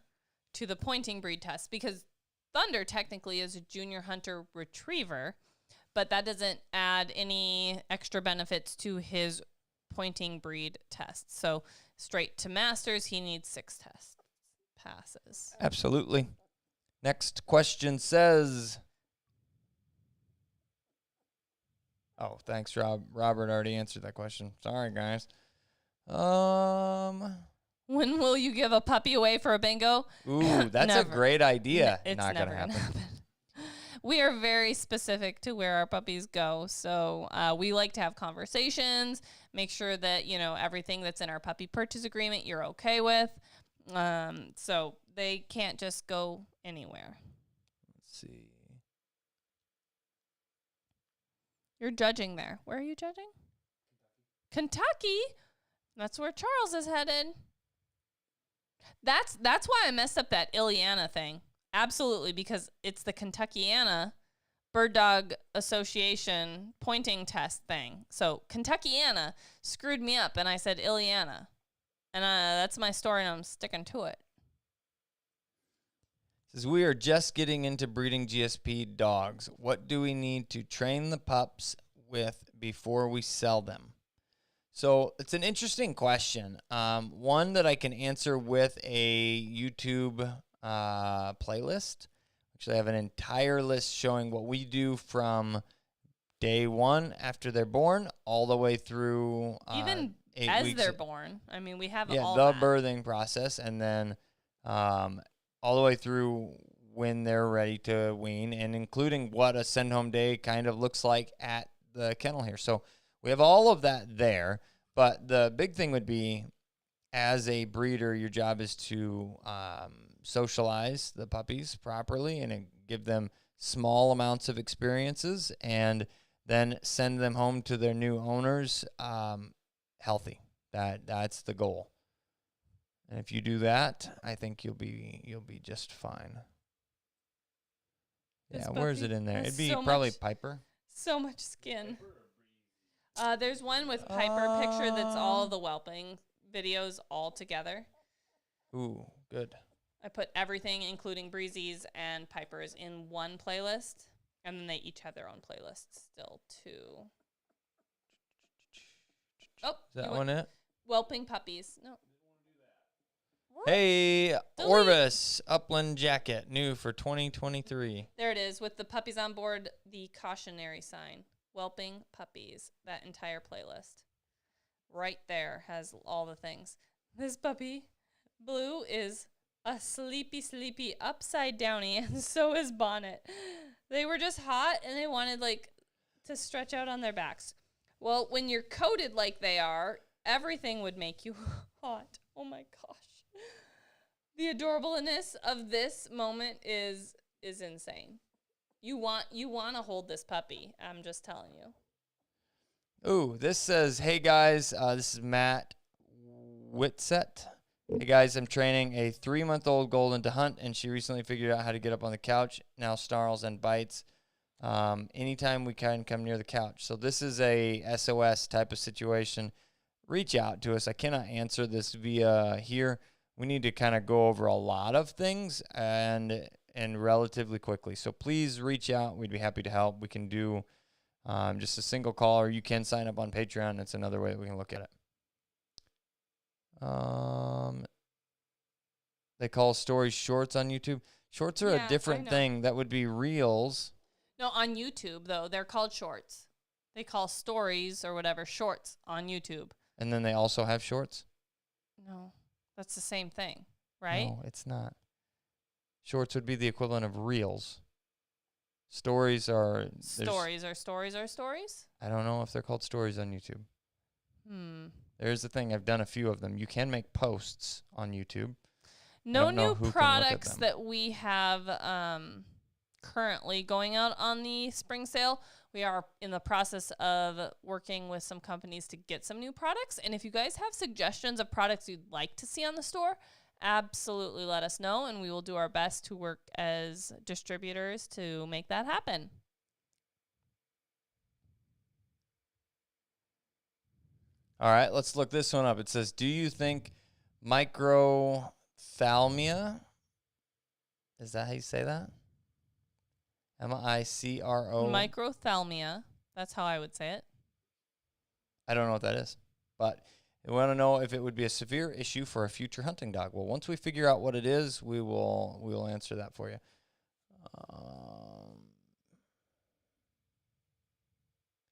to the pointing breed test, because Thunder technically is a junior hunter retriever, but that doesn't add any extra benefits to his pointing breed test. So straight to masters, he needs 6 test passes.
absolutely. Next question says, oh, thanks, Rob. Robert already answered that question. Sorry, guys.
When will you give a puppy away for a bingo?
Ooh, that's a
Never.
great idea.
It's
Not
never
gonna happen.
We are very specific to where our puppies go. So we like to have conversations, make sure that, you know, everything that's in our puppy purchase agreement you're okay with. So they can't just go anywhere.
Let's see.
You're judging there. Where are you judging? Kentucky? That's where Charles is headed. That's why I messed up that Ileana thing. Absolutely, because it's the Kentuckiana Birddog Association pointing test thing. So Kentuckiana screwed me up, and I said Ileana. And that's my story, and I'm sticking to it.
Says, we are just getting into breeding GSP dogs. What do we need to train the pups with before we sell them? So it's an interesting question. One that I can answer with a YouTube playlist. Actually, I have an entire list showing what we do from day 1 after they're born all the way through
Even
8
as
weeks.
they're born. I mean, we have
Yeah,
all
the
that.
birthing process, and then all the way through when they're ready to wean, and including what a send home day kind of looks like at the kennel here. So we have all of that there, but the big thing would be, as a breeder, your job is to socialize the puppies properly and give them small amounts of experiences, and then send them home to their new owners healthy. That's the goal. And if you do that, I think you'll be just fine.
This
Yeah, where is
puppy
it in there?
has
It'd be
so
probably
much-
Piper.
So much skin. There's one with Piper picture that's all the whelping videos all together.
Ooh, good.
I put everything, including Breezy's and Piper's, in one playlist, and then they each have their own playlists still too. Oh,
Is that
you
one it?
whelping puppies. No. What?
Hey,
Delete.
Orvis Upland jacket, new for 2023.
There it is, with the puppies on board, the cautionary sign. Whelping puppies, that entire playlist. Right there has all the things. This puppy, Blue, is a sleepy, upside downy, and so is Bonnet. They were just hot, and they wanted, to stretch out on their backs. Well, when you're coated like they are, everything would make you hot. Oh, my gosh. The adorableness of this moment is insane. You want to hold this puppy. I'm just telling you.
Ooh, this says, hey guys, this is Matt Whitset. Hey guys, I'm training a 3-month-old golden to hunt, and she recently figured out how to get up on the couch, now snarls and bites anytime we can come near the couch. So this is a SOS type of situation. Reach out to us. I cannot answer this via here. We need to kind of go over a lot of things and relatively quickly. So please reach out. We'd be happy to help. We can do just a single call, or you can sign up on Patreon. That's another way that we can look at it. They call stories shorts on YouTube. Shorts are
Yeah,
a
I
different
know.
thing. That would be reels.
No, on YouTube, though, they're called shorts. They call stories or whatever shorts on YouTube.
And then they also have shorts?
No, that's the same thing, right?
No, it's not. Shorts would be the equivalent of reels. Stories are...
Stories are stories are stories?
I don't know if they're called stories on YouTube. There's the thing. I've done a few of them. You can make posts on YouTube.
No
don't know
new
who can look at
products
them.
that we have currently going out on the spring sale. We are in the process of working with some companies to get some new products. And if you guys have suggestions of products you'd like to see on the store, absolutely let us know, and we will do our best to work as distributors to make that happen.
All right, let's look this one up. It says, do you think microphthalmia, is that how you say that? M-I-C-R-O.
Microphthalmia. That's how I would say it.
I don't know what that is, but we want to know if it would be a severe issue for a future hunting dog. Well, once we figure out what it is, we will answer that for you.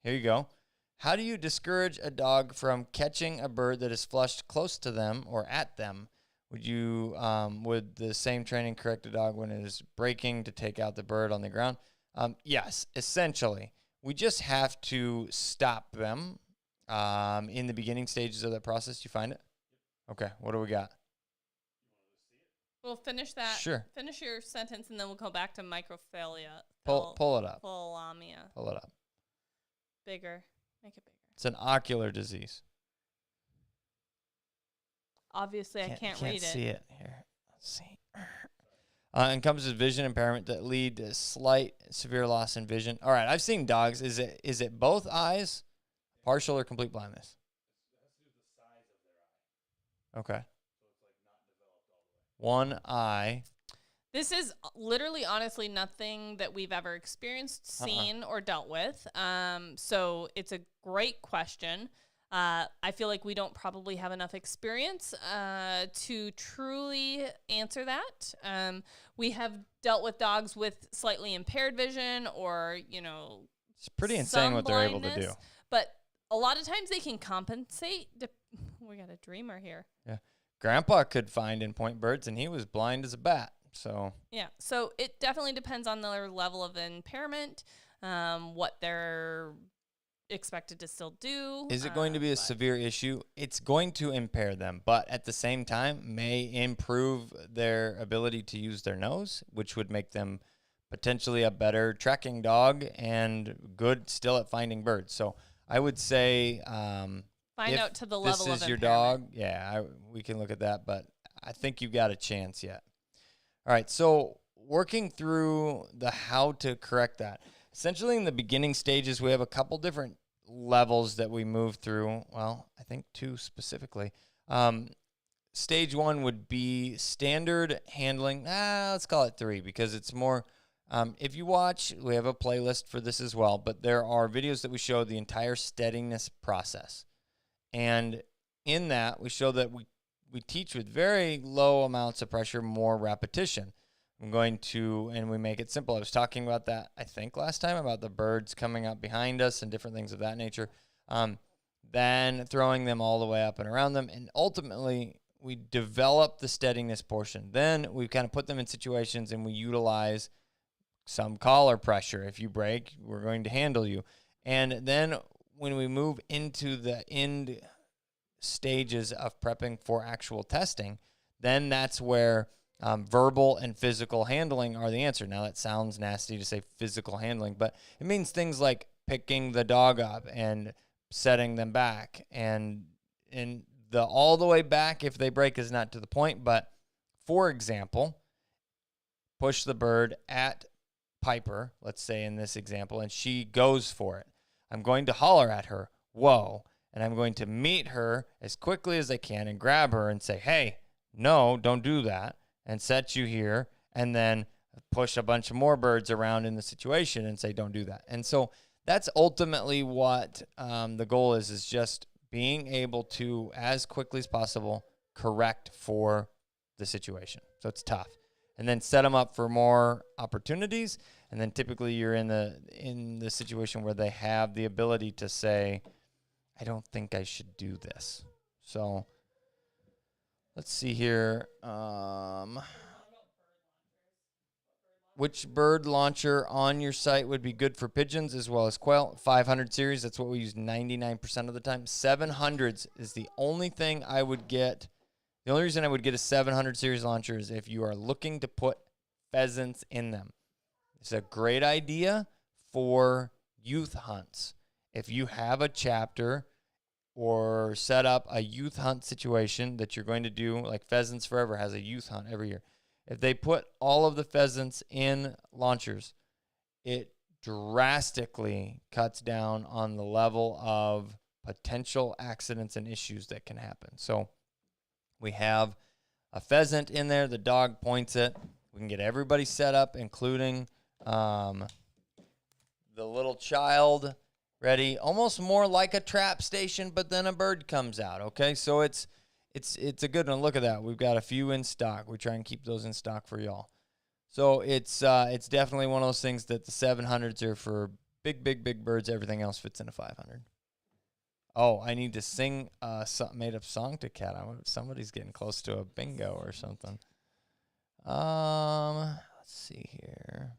Here you go. How do you discourage a dog from catching a bird that is flushed close to them or at them? Would you, would the same training correct a dog when it is breaking to take out the bird on the ground? Yes, essentially. We just have to stop them in the beginning stages of that process. You find it? Okay, what do we got?
We'll finish that.
Sure.
Finish your sentence, and then we'll go back to microphthalmia.
Pull it up.
Phthalmia.
Pull it up.
Bigger. Make it bigger.
It's an ocular disease.
Obviously, I can't read it.
See it here. Let's see. Encompasses vision impairment that lead to slight severe loss in vision. All right, I've seen dogs. Is it both eyes, partial or complete blindness?
It has to do with the size of their eye.
Okay.
So it's like not developed all the way.
One eye.
This is literally, honestly, nothing that we've ever experienced, seen, or dealt with. So it's a great question. I feel like we don't probably have enough experience to truly answer that. We have dealt with dogs with slightly impaired vision or,
It's pretty insane what they're able to do.
blindness, but a lot of times they can compensate. We got a dreamer here.
Yeah. Grandpa could find and point birds, and he was blind as a bat. So
Yeah, so it definitely depends on their level of impairment, what they're expected to still do.
is it going to be a severe issue? It's going to impair them, but at the same time may improve their ability to use their nose, which would make them potentially a better tracking dog and good still at finding birds. So I would say
find
if
out to the level of
this is your
impairment.
dog, yeah, we can look at that, but I think you've got a chance yet. All right, so working through the how to correct that. Essentially, in the beginning stages, we have a couple different levels that we move through. Well, I think two specifically. Stage one would be standard handling. Let's call it three because it's more. If you watch, we have a playlist for this as well, but there are videos that we show the entire steadiness process. And in that, we show that we teach with very low amounts of pressure, more repetition. And we make it simple. I was talking about that, I think, last time about the birds coming up behind us and different things of that nature. Then throwing them all the way up and around them. And ultimately, we develop the steadiness portion. Then we kind of put them in situations and we utilize some collar pressure. If you break, we're going to handle you. And then when we move into the end stages of prepping for actual testing, then that's where verbal and physical handling are the answer. Now that sounds nasty to say physical handling, but it means things like picking the dog up and setting them back, and the all the way back if they break is not to the point, but for example, push the bird at Piper, let's say in this example, and she goes for it. I'm going to holler at her, whoa, and I'm going to meet her as quickly as I can and grab her and say, hey, no, don't do that, and set you here, and then push a bunch of more birds around in the situation and say, don't do that. And so that's ultimately what the goal is just being able to, as quickly as possible, correct for the situation. So it's tough. And then set them up for more opportunities, and then typically you're in the situation where they have the ability to say, I don't think I should do this. So let's see here. Which bird launcher on your site would be good for pigeons as well as quail? 500 series, that's what we use 99% of the time. 700s is the only thing I would get. The only reason I would get a 700 series launcher is if you are looking to put pheasants in them. It's a great idea for youth hunts. If you have a chapter or set up a youth hunt situation that you're going to do, like Pheasants Forever has a youth hunt every year. If they put all of the pheasants in launchers, it drastically cuts down on the level of potential accidents and issues that can happen. So we have a pheasant in there. The dog points it. We can get everybody set up, including the little child ready, almost more like a trap station, but then a bird comes out. Okay, so it's a good one. Look at that. We've got a few in stock. We try and keep those in stock for y'all. So it's definitely one of those things that the 700s are for big birds. Everything else fits in a 500. Oh, I need to sing a made up song to Kat. Somebody's getting close to a bingo or something. Let's see here.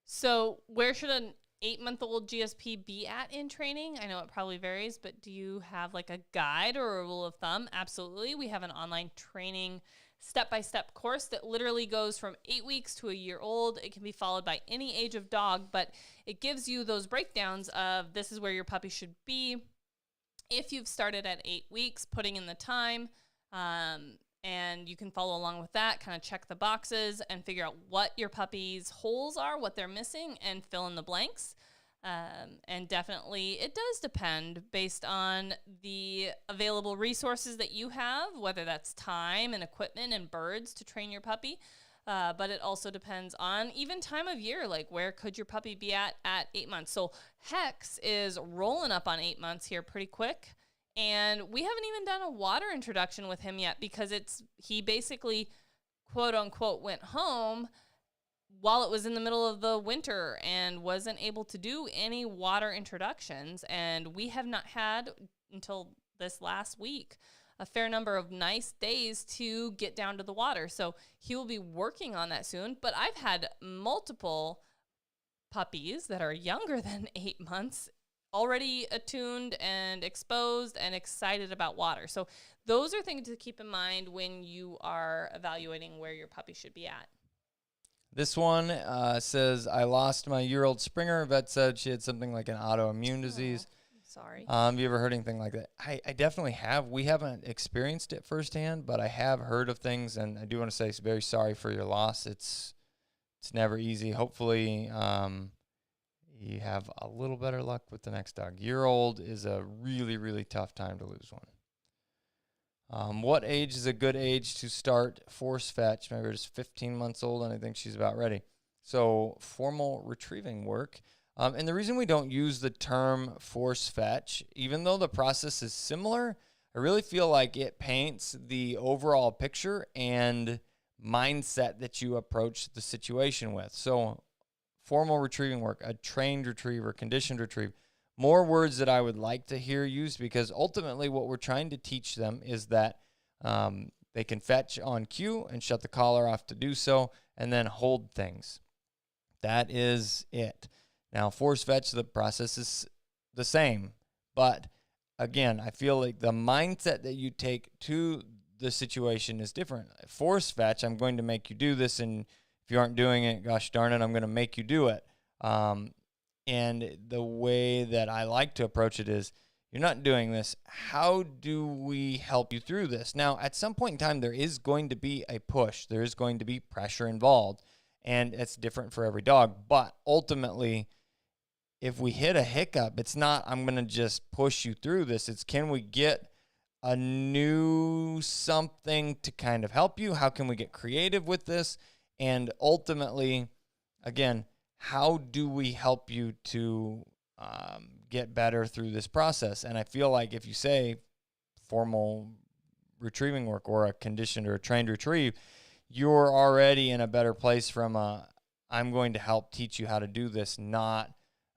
So where should an 8-month-old GSP be at in training? I know it probably varies, but do you have like a guide or a rule of thumb? Absolutely. We have an online training step-by-step course that literally goes from 8 weeks to a year old. It can be followed by any age of dog, but it gives you those breakdowns of this is where your puppy should be. If you've started at 8 weeks, putting in the time, and you can follow along with that, kind of check the boxes and figure out what your puppy's holes are, what they're missing, and fill in the blanks. And definitely it does depend based on the available resources that you have, whether that's time and equipment and birds to train your puppy. But it also depends on even time of year, like where could your puppy be at 8 months. So Hex is rolling up on 8 months here pretty quick. And we haven't even done a water introduction with him yet because he basically, quote unquote, went home while it was in the middle of the winter and wasn't able to do any water introductions. And we have not had, until this last week, a fair number of nice days to get down to the water. So he will be working on that soon. But I've had multiple puppies that are younger than 8 months already attuned and exposed and excited about water. So those are things to keep in mind when you are evaluating where your puppy should be at.
This one says, I lost my year-old Springer. Vet said she had something like an autoimmune disease.
I'm sorry.
Have you ever heard anything like that? I definitely have. We haven't experienced it firsthand, but I have heard of things, and I do want to say very sorry for your loss. It's never easy. Hopefully you have a little better luck with the next dog. Year-old is a really, really tough time to lose one. What age is a good age to start force fetch? Maybe it's 15 months old, and I think she's about ready. So formal retrieving work. And the reason we don't use the term force fetch, even though the process is similar, I really feel like it paints the overall picture and mindset that you approach the situation with. So formal retrieving work, a trained retriever, conditioned retrieve, more words that I would like to hear used, because ultimately what we're trying to teach them is that they can fetch on cue and shut the collar off to do so, and then hold things. That is it. Now, force fetch, the process is the same, but again, I feel like the mindset that you take to the situation is different. Force fetch, I'm going to make you do this, and if you aren't doing it, gosh darn it, I'm going to make you do it. And the way that I like to approach it is, you're not doing this. How do we help you through this? Now, at some point in time, there is going to be a push. There is going to be pressure involved, and it's different for every dog. But ultimately, if we hit a hiccup, it's not, I'm going to just push you through this. It's, can we get a new something to kind of help you? How can we get creative with this? And ultimately, again, how do we help you to get better through this process? And I feel like if you say formal retrieving work or a conditioned or a trained retrieve, you're already in a better place from I'm going to help teach you how to do this, not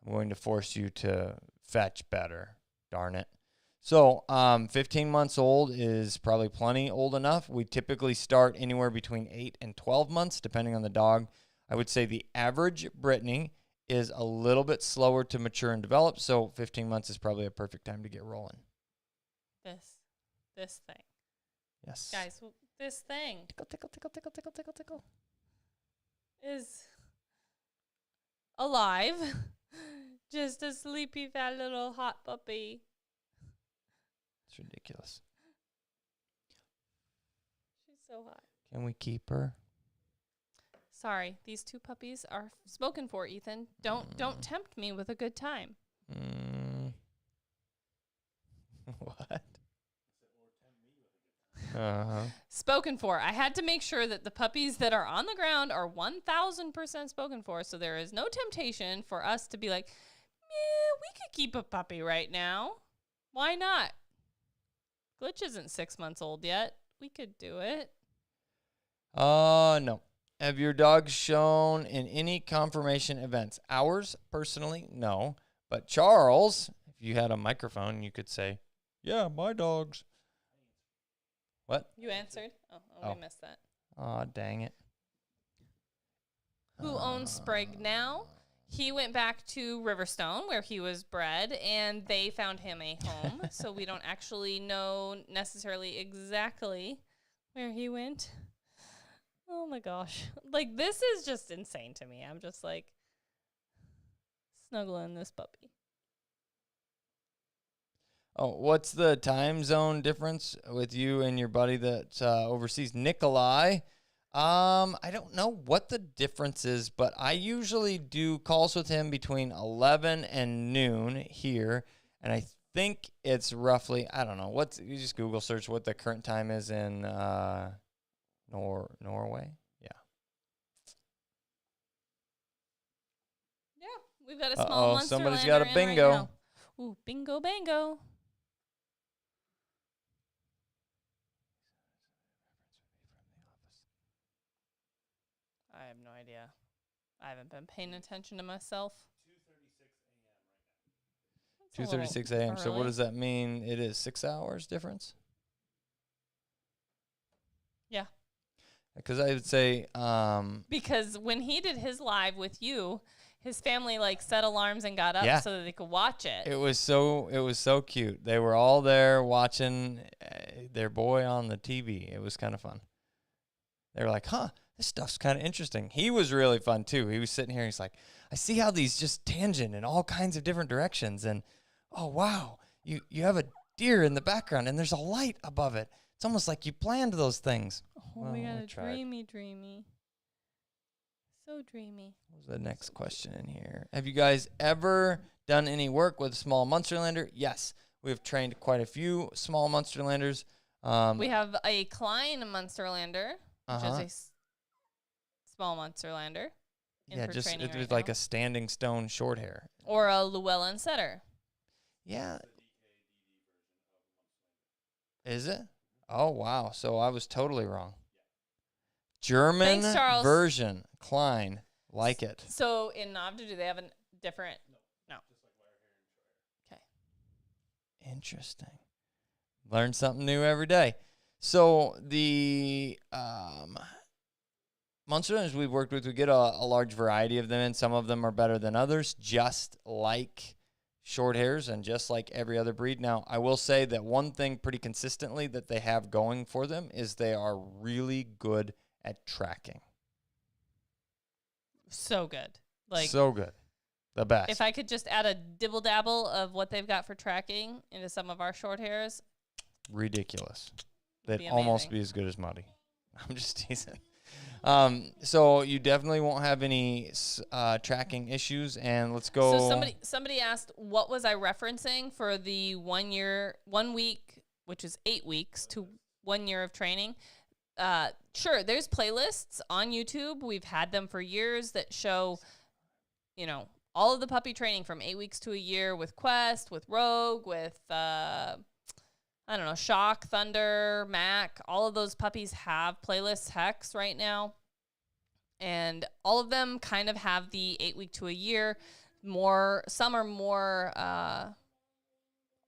I'm going to force you to fetch better. Darn it. So 15 months old is probably plenty old enough. We typically start anywhere between 8 and 12 months, depending on the dog. I would say the average Brittany is a little bit slower to mature and develop, so 15 months is probably a perfect time to get rolling.
This thing.
Yes.
Guys, this thing is alive. Just a sleepy, fat little hot puppy.
It's ridiculous.
She's so hot.
Can we keep her?
Sorry, these 2 puppies are spoken for, Ethan. Don't tempt me with a good time.
What? Uh-huh.
Spoken for. I had to make sure that the puppies that are on the ground are 1,000% spoken for, so there is no temptation for us to be like, yeah, we could keep a puppy right now. Why not? Glitch isn't 6 months old yet. We could do it.
No. Have your dogs shown in any confirmation events? Ours, personally, no. But Charles, if you had a microphone, you could say, yeah, my dogs. What?
You answered? Oh, we missed that.
Aw, dang it.
Who owns Sprague now? He went back to Riverstone, where he was bred, and they found him a home. So we don't actually know necessarily exactly where he went. Oh, my gosh. Like, this is just insane to me. I'm just, like, snuggling this puppy.
Oh, what's the time zone difference with you and your buddy that's overseas, Nikolai? I don't know what the difference is, but I usually do calls with him between 11 and noon here, and I think it's roughly, I don't know, you just Google search what the current time is in Norway.
Yeah, we've got a small monster
somebody's got a
lander in
bingo.
right now. Ooh, bingo, bango. I have no idea. I haven't been paying attention to myself.
2:36 a.m. So what does that mean? It is 6 hours difference?
Yeah.
Because I would say
because when he did his live with you, his family like set alarms and got up so that they could watch it.
It was so cute. They were all there watching their boy on the TV. It was kind of fun. They were like, "Huh, this stuff's kind of interesting." He was really fun too. He was sitting here. He's like, "I see how these just tangent in all kinds of different directions, and oh wow, you have a deer in the background, and there's a light above it. It's almost like you planned those things."
Oh, we got a dreamy. So dreamy.
What was the next question in here? Have you guys ever done any work with a small Munsterlander? Yes, we have trained quite a few small Munsterlanders.
We have a Klein Munsterlander, which is a small Munsterlander.
Yeah, just it was like a Standing Stone Shorthair.
Or a Llewellyn Setter.
Yeah. Is it? Oh, wow. So I was totally wrong. German version, Klein, like it.
So in Navda, do they have a different? No. Okay.
Interesting. Learn something new every day. So the Munsterlanders we've worked with, we get a large variety of them, and some of them are better than others, just like short hairs and just like every other breed. Now, I will say that one thing pretty consistently that they have going for them is they are really good at tracking.
So good.
So good. The best.
If I could just add a dibble dabble of what they've got for tracking into some of our short hairs.
Ridiculous. They'd almost be as good as Muddy. I'm just teasing. So you definitely won't have any tracking issues, and let's go.
So somebody asked, what was I referencing for the 1 week, which is 8 weeks to 1 year of training? Sure, there's playlists on YouTube. We've had them for years that show, all of the puppy training from 8 weeks to a year with Quest, with Rogue, with, Shock, Thunder, Mac. All of those puppies have playlists, Hex right now. And all of them kind of have the 8 week to a year. Some are more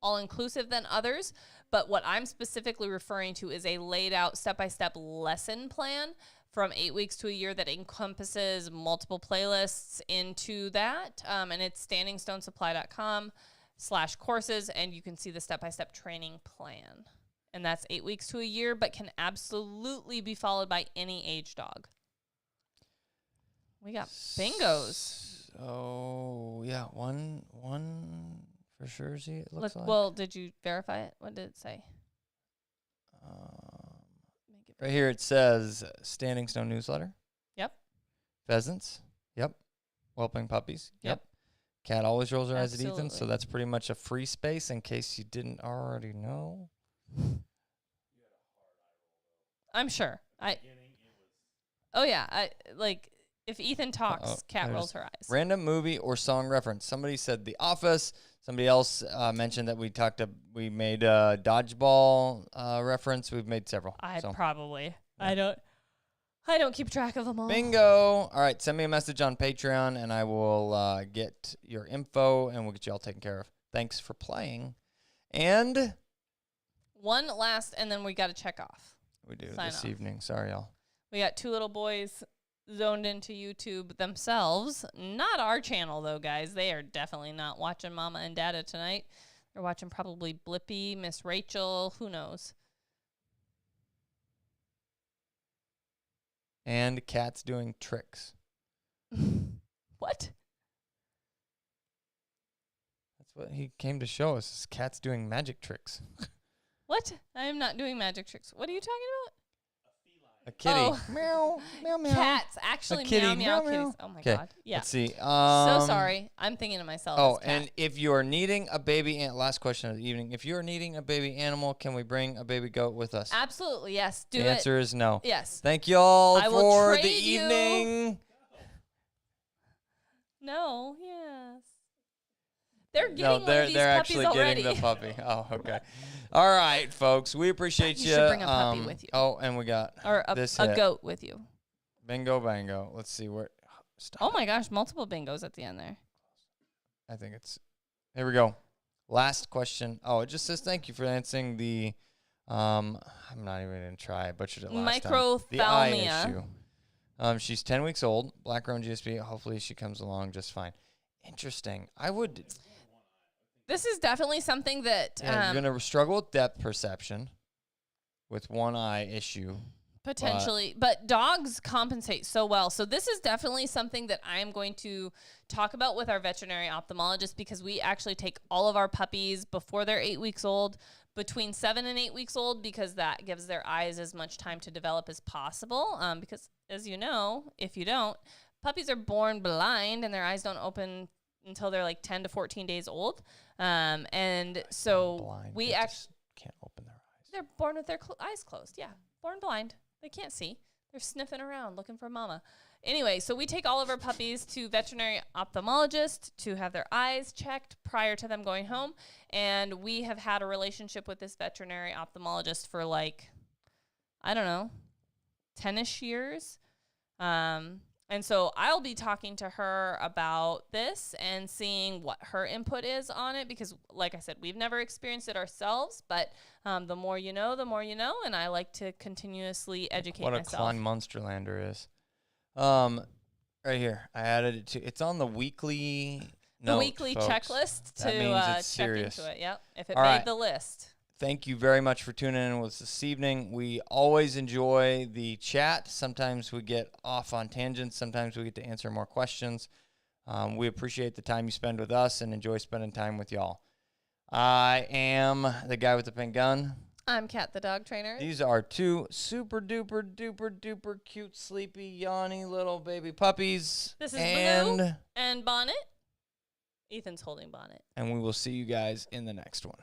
all-inclusive than others. But what I'm specifically referring to is a laid out step-by-step lesson plan from 8 weeks to a year that encompasses multiple playlists into that. And it's standingstonesupply.com/courses, and you can see the step-by-step training plan. And that's 8 weeks to a year, but can absolutely be followed by any age dog. We got bingos.
So yeah, one for sure. See, it looks like.
Well, did you verify it? What did it say? Make it
Right here it says Standing Stone newsletter.
Yep.
Pheasants. Yep. Whelping puppies.
Yep.
Cat always rolls her eyes at Ethan, so
Absolutely.
that's pretty much a free space in case you didn't already know.
I'm sure. Oh yeah. I like if Ethan talks,
Uh-oh,
Cat
there's
rolls her eyes.
Random movie or song reference. Somebody said The Office. Somebody else mentioned that we made a dodgeball reference. We've made several. So.
Probably. Yeah. I don't keep track of them all.
Bingo. All right, send me a message on Patreon, and I will get your info, and we'll get you all taken care of. Thanks for playing. And
One last, and then we got to check off.
we do
Sign
this
off.
evening. Sorry, y'all.
We got 2 little boys zoned into YouTube themselves. Not our channel, though, guys. They are definitely not watching Mama and Dada tonight. They're watching probably Blippi, Miss Rachel, who knows.
And Cat's doing tricks.
What?
That's what he came to show us. Is Cat's doing magic tricks.
What? I am not doing magic tricks. What are you talking about?
A kitty.
Oh.
Meow, meow, meow.
Cats. Actually,
kitty.
meow, meow,
Meow, meow.
kitties. Oh, my
'Kay,
God. Yeah.
Let's see.
So sorry. I'm thinking to myself.
Oh,
as cat.
and if you are needing a baby, last question of the evening. If you are needing a baby animal, can we bring a baby goat with us?
Absolutely, yes. Do
The answer is no.
it. Yes.
Thank you all
I will
for the
trade you.
evening.
No, yes. They're getting
No,
one
they're
of these
they're
puppies
actually
already.
getting the puppy. Oh, okay. All right, folks. We appreciate you.
You should bring a puppy with you.
Oh, and we got
Or
this
a
hit.
goat with you.
Bingo, bango. Let's see where. Stop.
Oh my gosh, multiple bingos at the end there.
I think it's. Here we go. Last question. Oh, it just says thank you for answering the. I'm not even gonna try. I butchered it last time. The eye
Microphthalmia.
issue. She's 10 weeks old. Black roan GSP. Hopefully she comes along just fine. Interesting. I would.
This is definitely something that
Yeah, you're gonna struggle with depth perception, with one eye issue.
potentially, but dogs compensate so well. So this is definitely something that I am going to talk about with our veterinary ophthalmologist, because we actually take all of our puppies before they're 8 weeks old, between 7 and 8 weeks old, because that gives their eyes as much time to develop as possible. Because as you know, if you don't, puppies are born blind and their eyes don't open until they're like 10 to 14 days old. And so
Blind.
we
They
actually,
just can't open their eyes.
they're born with their eyes closed. Yeah, born blind. They can't see. They're sniffing around looking for mama. Anyway, so we take all of our puppies to veterinary ophthalmologist to have their eyes checked prior to them going home. And we have had a relationship with this veterinary ophthalmologist for like, I don't know, 10-ish years. And so I'll be talking to her about this and seeing what her input is on it, because like I said, we've never experienced it ourselves, but the more you know, and I like to continuously educate
What a
myself.
Klein Munsterlander is. Right here. I added it to. It's on the weekly.
The
note,
weekly
folks.
checklist
That means
to
it's
check
serious.
into it. Yep, if it
All
made
right.
the list.
Thank you very much for tuning in with us this evening. We always enjoy the chat. Sometimes we get off on tangents. Sometimes we get to answer more questions. We appreciate the time you spend with us and enjoy spending time with y'all. I am the guy with the pink gun.
I'm Kat, the dog trainer.
These are two super duper duper duper cute, sleepy, yawny little baby puppies.
This is
and
Blue and Bonnet. Ethan's holding Bonnet.
and we will see you guys in the next one.